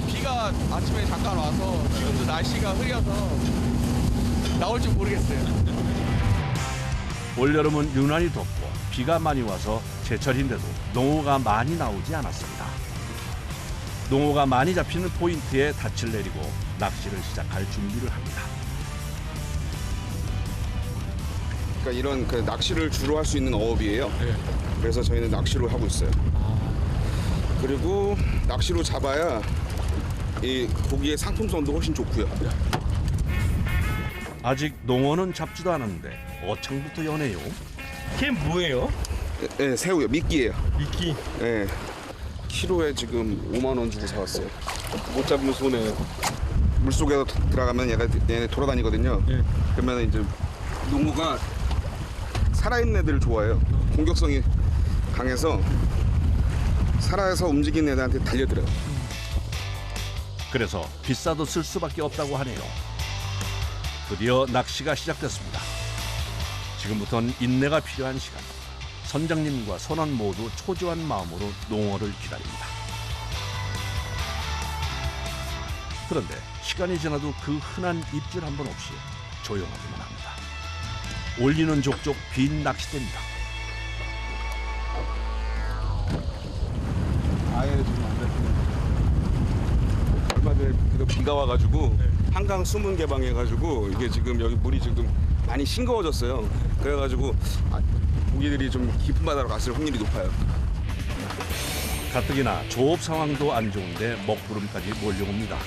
비가 아침에 잠깐 와서 지금도 날씨가 흐려서 나올 줄 모르겠어요. 올여름은 유난히 덥고 비가 많이 와서 제철인데도 농어가 많이 나오지 않았습니다. 농어가 많이 잡히는 포인트에 닻을 내리고 낚시를 시작할 준비를 합니다. 그러니까 이런 그 낚시를 주로 할 수 있는 어업이에요. 그래서 저희는 낚시로 하고 있어요. 그리고 낚시로 잡아야 이 고기의 상품성도 훨씬 좋고요. 아직 농어는 잡지도 않았는데 어창부터 여네요. 걔 뭐예요? 네, 새우요. 미끼예요. 미끼? 네. 키로에 지금 5만 원 주고 사왔어요. 못 잡으면 손해요. 물속에 들어가면 얘네 돌아다니거든요. 그러면 이제 농어가 살아있는 애들을 좋아해요. 공격성이 강해서 살아서 움직이는 애들한테 달려들어요. 그래서 비싸도 쓸 수밖에 없다고 하네요. 드디어 낚시가 시작됐습니다. 지금부터는 인내가 필요한 시간. 선장님과 선원 모두 초조한 마음으로 농어를 기다립니다. 그런데 시간이 지나도 그 흔한 입질 한 번 없이 조용하기만 합니다. 올리는 족족 빈 낚싯대입니다. 아예 지금 안 됐어요. 얼마 전에 비가 와가지고 한강 수문 개방해가지고 이게 지금 여기 물이 지금 많이 싱거워졌어요. 그래가지고 고기들이 좀 깊은 바다로 갔을 확률이 높아요. 가뜩이나 조업 상황도 안 좋은데 먹구름까지 몰려옵니다.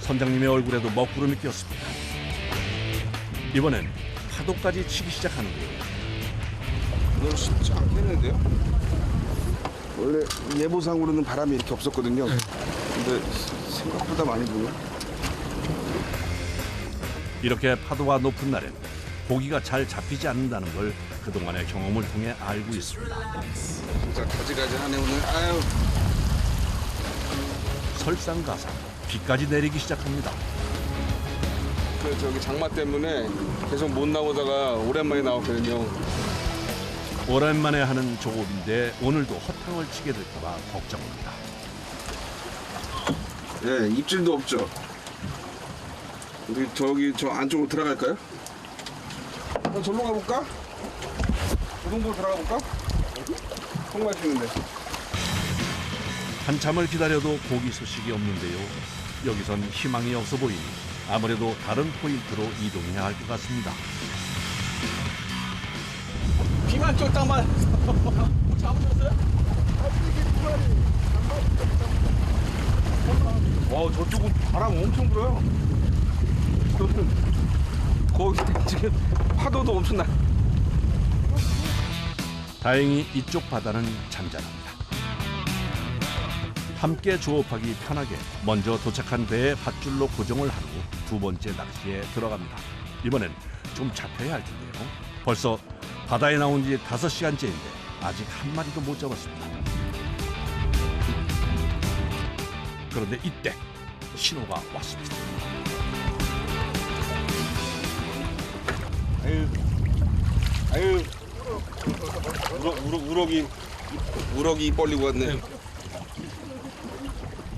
선장님의 얼굴에도 먹구름이 끼었습니다. 이번엔 파도까지 치기 시작하는데요. 이건 쉽지 않겠는데요? 원래 예보상으로는 바람이 이렇게 없었거든요. 근데 생각보다 많이 부네요. 이렇게 파도가 높은 날엔 고기가 잘 잡히지 않는다는 걸 그동안의 경험을 통해 알고 있습니다. 진짜 가지가지하네 오늘. 아유. 설상가상 비까지 내리기 시작합니다. 그 저기 장마 때문에 계속 못 나오다가 오랜만에 나왔거든요. 오랜만에 하는 조업인데 오늘도 허탕을 치게 될까봐 걱정합니다. 예, 입질도 없죠. 우리 저기 저 안쪽으로 들어갈까요? 절로 가볼까? 고동부로 들어가 볼까? 콩 맛있는데. 한참을 기다려도 고기 소식이 없는데요. 여기선 희망이 없어 보이니 아무래도 다른 포인트로 이동해야 할 것 같습니다. 비만 쫄딱만 뭐 잡으셨어요? 저쪽은 바람 엄청 불어요. 거기 지금 파도도 엄청 나. 다행히 이쪽 바다는 잔잔합니다. 함께 조업하기 편하게 먼저 도착한 배에 밧줄로 고정을 한 후 두 번째 낚시에 들어갑니다. 이번엔 좀 잡혀야 할 텐데요. 벌써 바다에 나온 지 5시간째인데 아직 한 마리도 못 잡았습니다. 그런데 이때 신호가 왔습니다. 아유, 우럭이 뻘리고 왔네.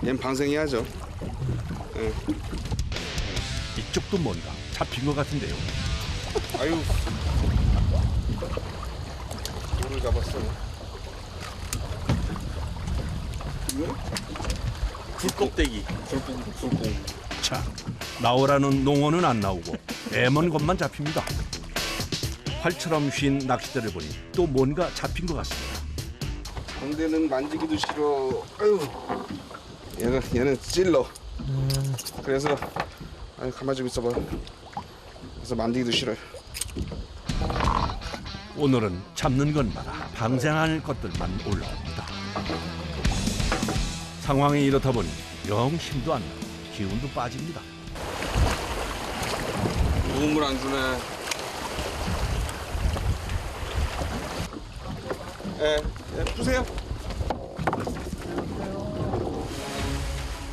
얘는 방생해야죠. 네. 이쪽도 뭔가 잡힌 것 같은데요. 아유. 돌을 잡았어. 굴껍데기. 굴곡. 자, 나오라는 농어는 안 나오고 애먼 것만 잡힙니다. 활처럼 휜 낚싯대를 보니 또 뭔가 잡힌 것 같습니다. 광대는 만지기도 싫어. 아유. 얘는 찔러. 그래서 가만히 좀 있어봐. 그래서 만지기도 싫어요. 오늘은 잡는 것마다 방생할 것들만 올라옵니다. 상황이 이렇다 보니 영 힘도 안 나고 기운도 빠집니다. 도움을 안 주네. 푸세요.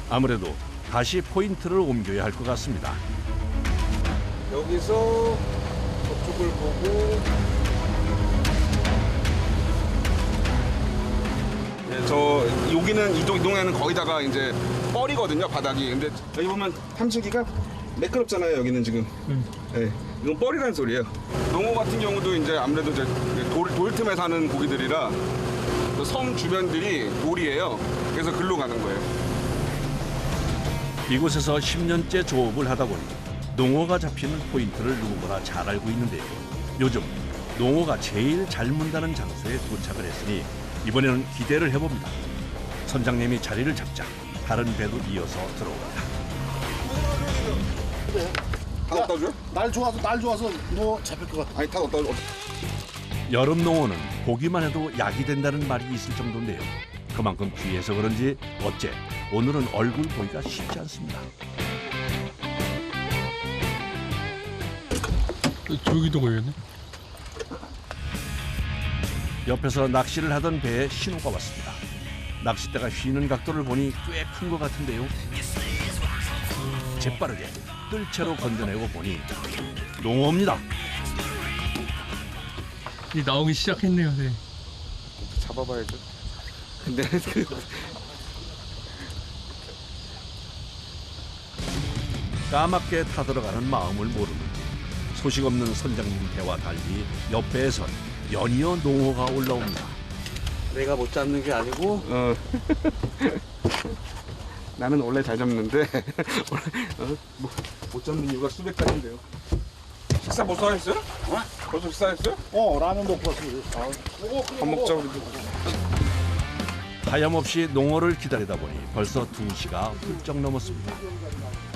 아무래도 다시 포인트를 옮겨야 할 것 같습니다. 여기서 저쪽을 보고 여기는 이 동네는 거의다가 이제 뻘이거든요, 바닥이. 근데 여기 보면 탐지기가 매끄럽잖아요, 여기는 지금. 네, 이건 뻘이라는 소리예요. 농어 같은 경우도 이제 아무래도 이제 돌 틈에 사는 고기들이라 섬 주변들이 돌이에요. 그래서 글로 가는 거예요. 이곳에서 10년째 조업을 하다 보니 농어가 잡히는 포인트를 누구보다 잘 알고 있는데요. 요즘 농어가 제일 잘 문다는 장소에 도착을 했으니 이번에는 기대를 해봅니다. 선장님이 자리를 잡자 다른 배도 이어서 들어옵니다. 다 갖다 줘요? 날 좋아서 너 잡힐 것 같아. 아니, 다 갖다 줘. 여름 농어는 보기만 해도 약이 된다는 말이 있을 정도인데요. 그만큼 귀해서 그런지 어째 오늘은 얼굴 보기가 쉽지 않습니다. 저기도 걸렸네. 옆에서 낚시를 하던 배에 신호가 왔습니다. 낚싯대가 휘는 각도를 보니 꽤 큰 것 같은데요. 재빠르게 뜰채로 건져내고 보니 농어입니다. 이 나오기 시작했네요. 네. 잡아봐야죠. 근데 까맣게 타들어가는 마음을 모르는 소식 없는 선장님 배와 달리 옆배에선 연이어 농어가 올라옵니다. 내가 못 잡는 게 아니고 나는 원래 잘 잡는데 못 잡는 이유가 수백 가지인데요. 식사 벌써 하셨어요? 벌써 식사했어요? 라면 먹고 왔어. 밥 먹자 우리. 하염없이 농어를 기다리다 보니 벌써 2시가 훌쩍 넘었습니다.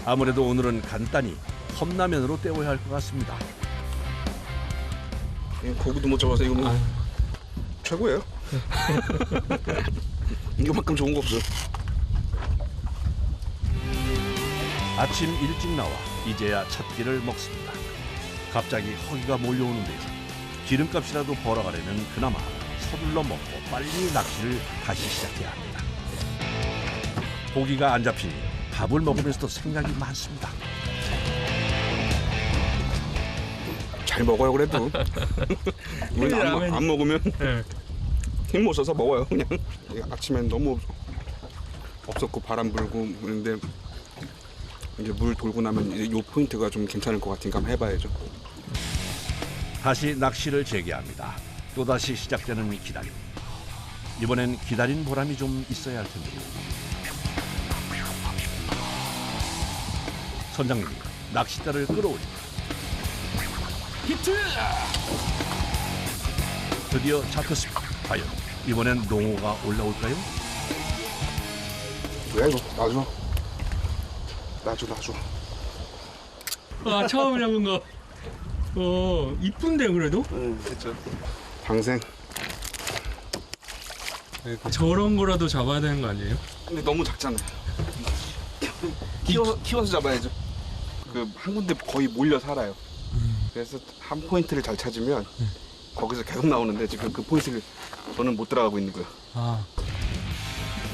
아무래도 오늘은 간단히 컵라면으로 때워야 할 것 같습니다. 고기도 못 잡아서 이거 뭐 최고예요. 이거만큼 좋은 거 없어요. 아침 일찍 나와 이제야 첫 끼를 먹습니다. 갑자기 허기가 몰려오는데요. 기름값이라도 벌어가려면 그나마 서둘러 먹고 빨리 낚시를 다시 시작해야 합니다. 고기가 안 잡히니 밥을 먹으면서도 생각이 많습니다. 잘 먹어요 그래도. 우리는 안 먹으면 힘 못 써서 먹어요 그냥. 아침엔 너무 없었고 바람 불고 그런데 이제 물 돌고 나면 이제 요 포인트가 좀 괜찮을 것 같으니까 한번 해봐야죠. 다시 낚시를 재개합니다. 또다시 시작되는 기다림. 이번엔 기다린 보람이 좀 있어야 할 텐데요. 선장님이 낚싯대를 끌어올립니다. 히트! 드디어 잡혔습니다. 과연 이번엔 농어가 올라올까요? 왜 이거 놔줘. 아 처음 잡은 거. 이쁜데 그래도? 그렇죠. 방생. 저런 거라도 잡아야 되는 거 아니에요? 근데 너무 작잖아요. 키워서 잡아야죠. 그 한 군데 거의 몰려 살아요. 그래서 한 포인트를 잘 찾으면 거기서 계속 나오는데 지금 그 포인트를 저는 못 들어가고 있는 거예요. 아.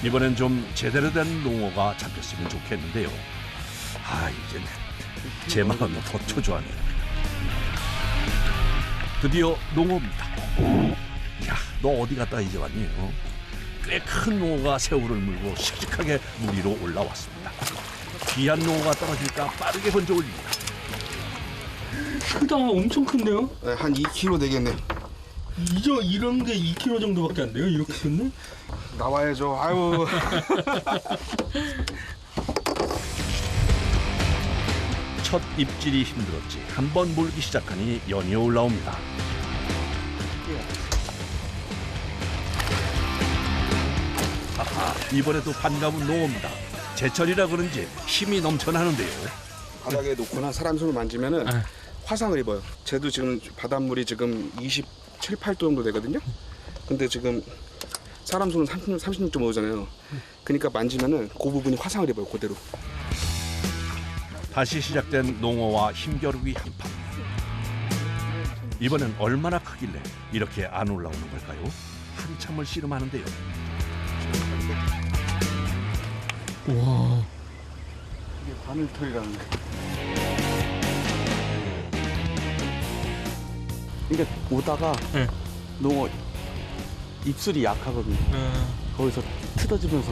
이번엔 좀 제대로 된 농어가 잡혔으면 좋겠는데요. 이젠 제 마음이 더 초조하네요. 드디어 농어입니다. 야, 너 어디 갔다 이제 왔니? 꽤 큰 농어가 새우를 물고 씩씩하게 물 위로 올라왔습니다. 귀한 농어가 떨어질까 빠르게 번져 올립니다. 크다, 엄청 큰데요? 네, 한 2kg 되겠네. 이런 게 2kg 정도밖에 안 돼요? 이렇게 큰데? 나와야죠. 아유. 첫 입질이 힘들었지 한번 물기 시작하니 연이 올라옵니다. 아하, 이번에도 반가운 농어입니다. 제철이라 그런지 힘이 넘쳐나는데요. 바닥에 놓거나 사람 손을 만지면은 화상을 입어요. 쟤도 지금 바닷물이 지금 27, 8도 정도 되거든요. 근데 지금 사람 손은 36.5잖아요. 그러니까 만지면은 그 부분이 화상을 입어요, 그대로. 다시 시작된 농어와 힘겨루기 한판. 이번엔 얼마나 크길래 이렇게 안 올라오는 걸까요? 한참을 씨름하는데요. 와. 이게 바늘털이라는 거. 그러니까 오다가 농어 입술이 약하거든요. 거기서 뜯어지면서.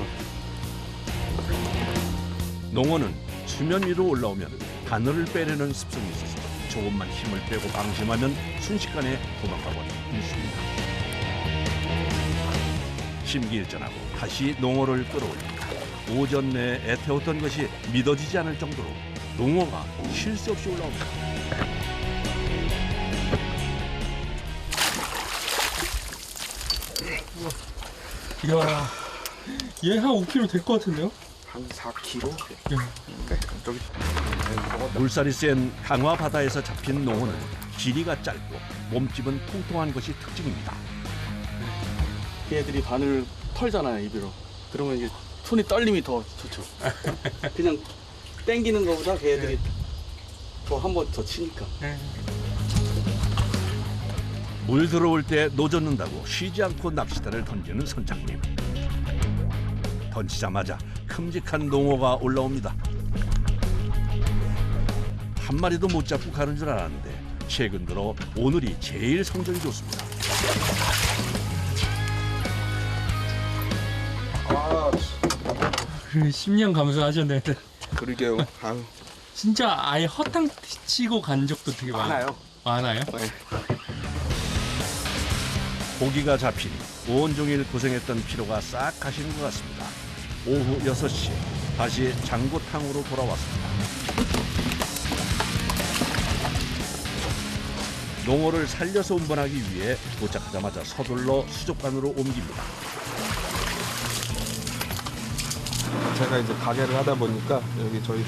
농어는 수면 위로 올라오면 바늘을 빼려는 습성이 있어서 조금만 힘을 빼고 방심하면 순식간에 도망가 버리기 쉽습니다. 심기일전하고 다시 농어를 끌어올립니다. 오전 내에 애태웠던 것이 믿어지지 않을 정도로 농어가 쉴 새 없이 올라옵니다. 이야, 얘 한 5kg 될 것 같은데요? 한 4kg? 네. 네, 저기. 물살이 센 강화 바다에서 잡힌 농어는 길이가 짧고 몸집은 통통한 것이 특징입니다. 얘들이 바늘 털잖아요, 입으로. 그러면 이제 손이 떨림이 더 좋죠. 그냥 당기는 것보다 걔들이 더 한 번 더 치니까. 물 들어올 때 노젓는다고 쉬지 않고 낚시대를 던지는 선장님. 던지자마자 큼직한 농어가 올라옵니다. 한 마리도 못 잡고 가는 줄 알았는데 최근 들어 오늘이 제일 성적이 좋습니다. 아, 10년 감수하셨네. 그러게요. 아유. 진짜 아예 허탕 치고 간 적도 되게 많아요. 많아요? 네. 고기가 잡히니 온종일 고생했던 피로가 싹 가시는 것 같습니다. 오후 6시 다시 장고탕으로 돌아왔습니다. 농어를 살려서 운반하기 위해 도착하자마자 서둘러 수족관으로 옮깁니다. 제가 이제 가게를 하다 보니까 여기 저희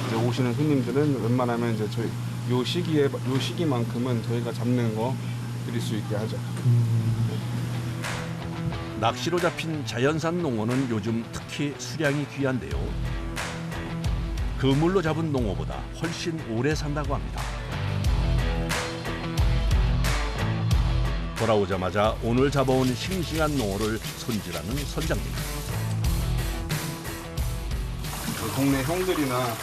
이제 오시는 손님들은 웬만하면 이제 저희 요 시기만큼은 저희가 잡는 거 드릴 수 있게 하죠. 낚시로 잡힌 자연산 농어는 요즘 특히 수량이 귀한데요. 그물로 잡은 농어보다 훨씬 오래 산다고 합니다. 돌아오자마자 오늘 잡아온 싱싱한 농어를 손질하는 선장님. 동네 형들이나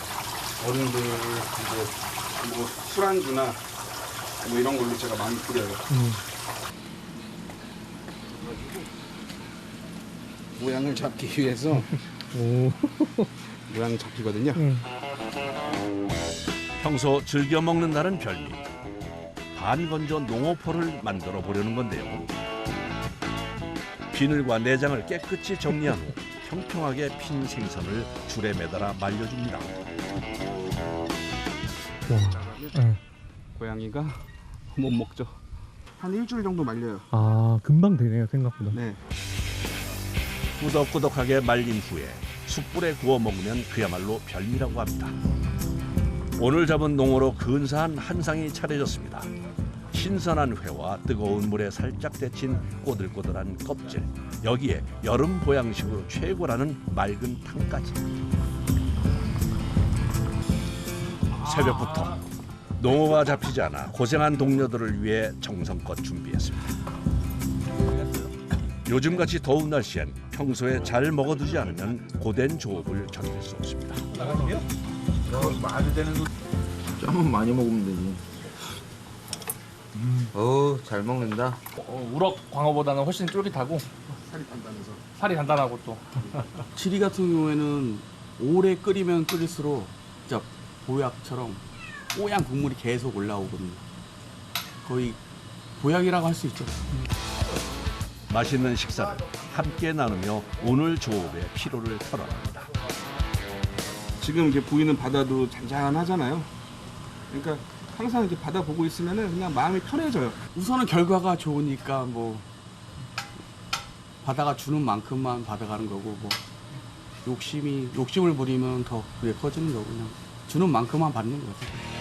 어른들 이제 뭐 술안주나 뭐 이런 걸로 제가 많이 뿌려요. 모양을 잡기 위해서 모양이 잡히거든요. 평소 즐겨 먹는다는 별미. 반건조 농어포를 만들어 보려는 건데요. 비늘과 내장을 깨끗이 정리한 후 평평하게 핀 생선을 줄에 매달아 말려줍니다. 고양이가 못 먹죠. 한 일주일 정도 말려요. 아, 금방 되네요, 생각보다. 네. 꾸덕꾸덕하게 말린 후에 숯불에 구워 먹으면 그야말로 별미라고 합니다. 오늘 잡은 농어로 근사한 한상이 차려졌습니다. 신선한 회와 뜨거운 물에 살짝 데친 꼬들꼬들한 껍질, 여기에 여름 보양식으로 최고라는 맑은 탕까지. 새벽부터 농어가 잡히지 않아 고생한 동료들을 위해 정성껏 준비했습니다. 요즘같이 더운 날씨엔 평소에 잘 먹어두지 않으면 고된 조업을 견딜 수 없습니다. 좀 많이 먹으면 되지. 잘 먹는다. 우럭 광어보다는 훨씬 쫄깃하고 살이 단단하고 또 지리 같은 경우에는 오래 끓이면 끓일수록 진짜 보약처럼 뽀얀 국물이 계속 올라오거든요. 거의 보약이라고 할 수 있죠. 맛있는 식사를 함께 나누며 오늘 조업의 피로를 털어냅니다. 지금 이렇게 보이는 바다도 잔잔하잖아요. 그러니까 항상 이렇게 바다 보고 있으면은 그냥 마음이 편해져요. 우선은 결과가 좋으니까 뭐 바다가 주는 만큼만 받아가는 거고 뭐 욕심을 부리면 더 그게 커지는 거고 그냥 주는 만큼만 받는 거죠.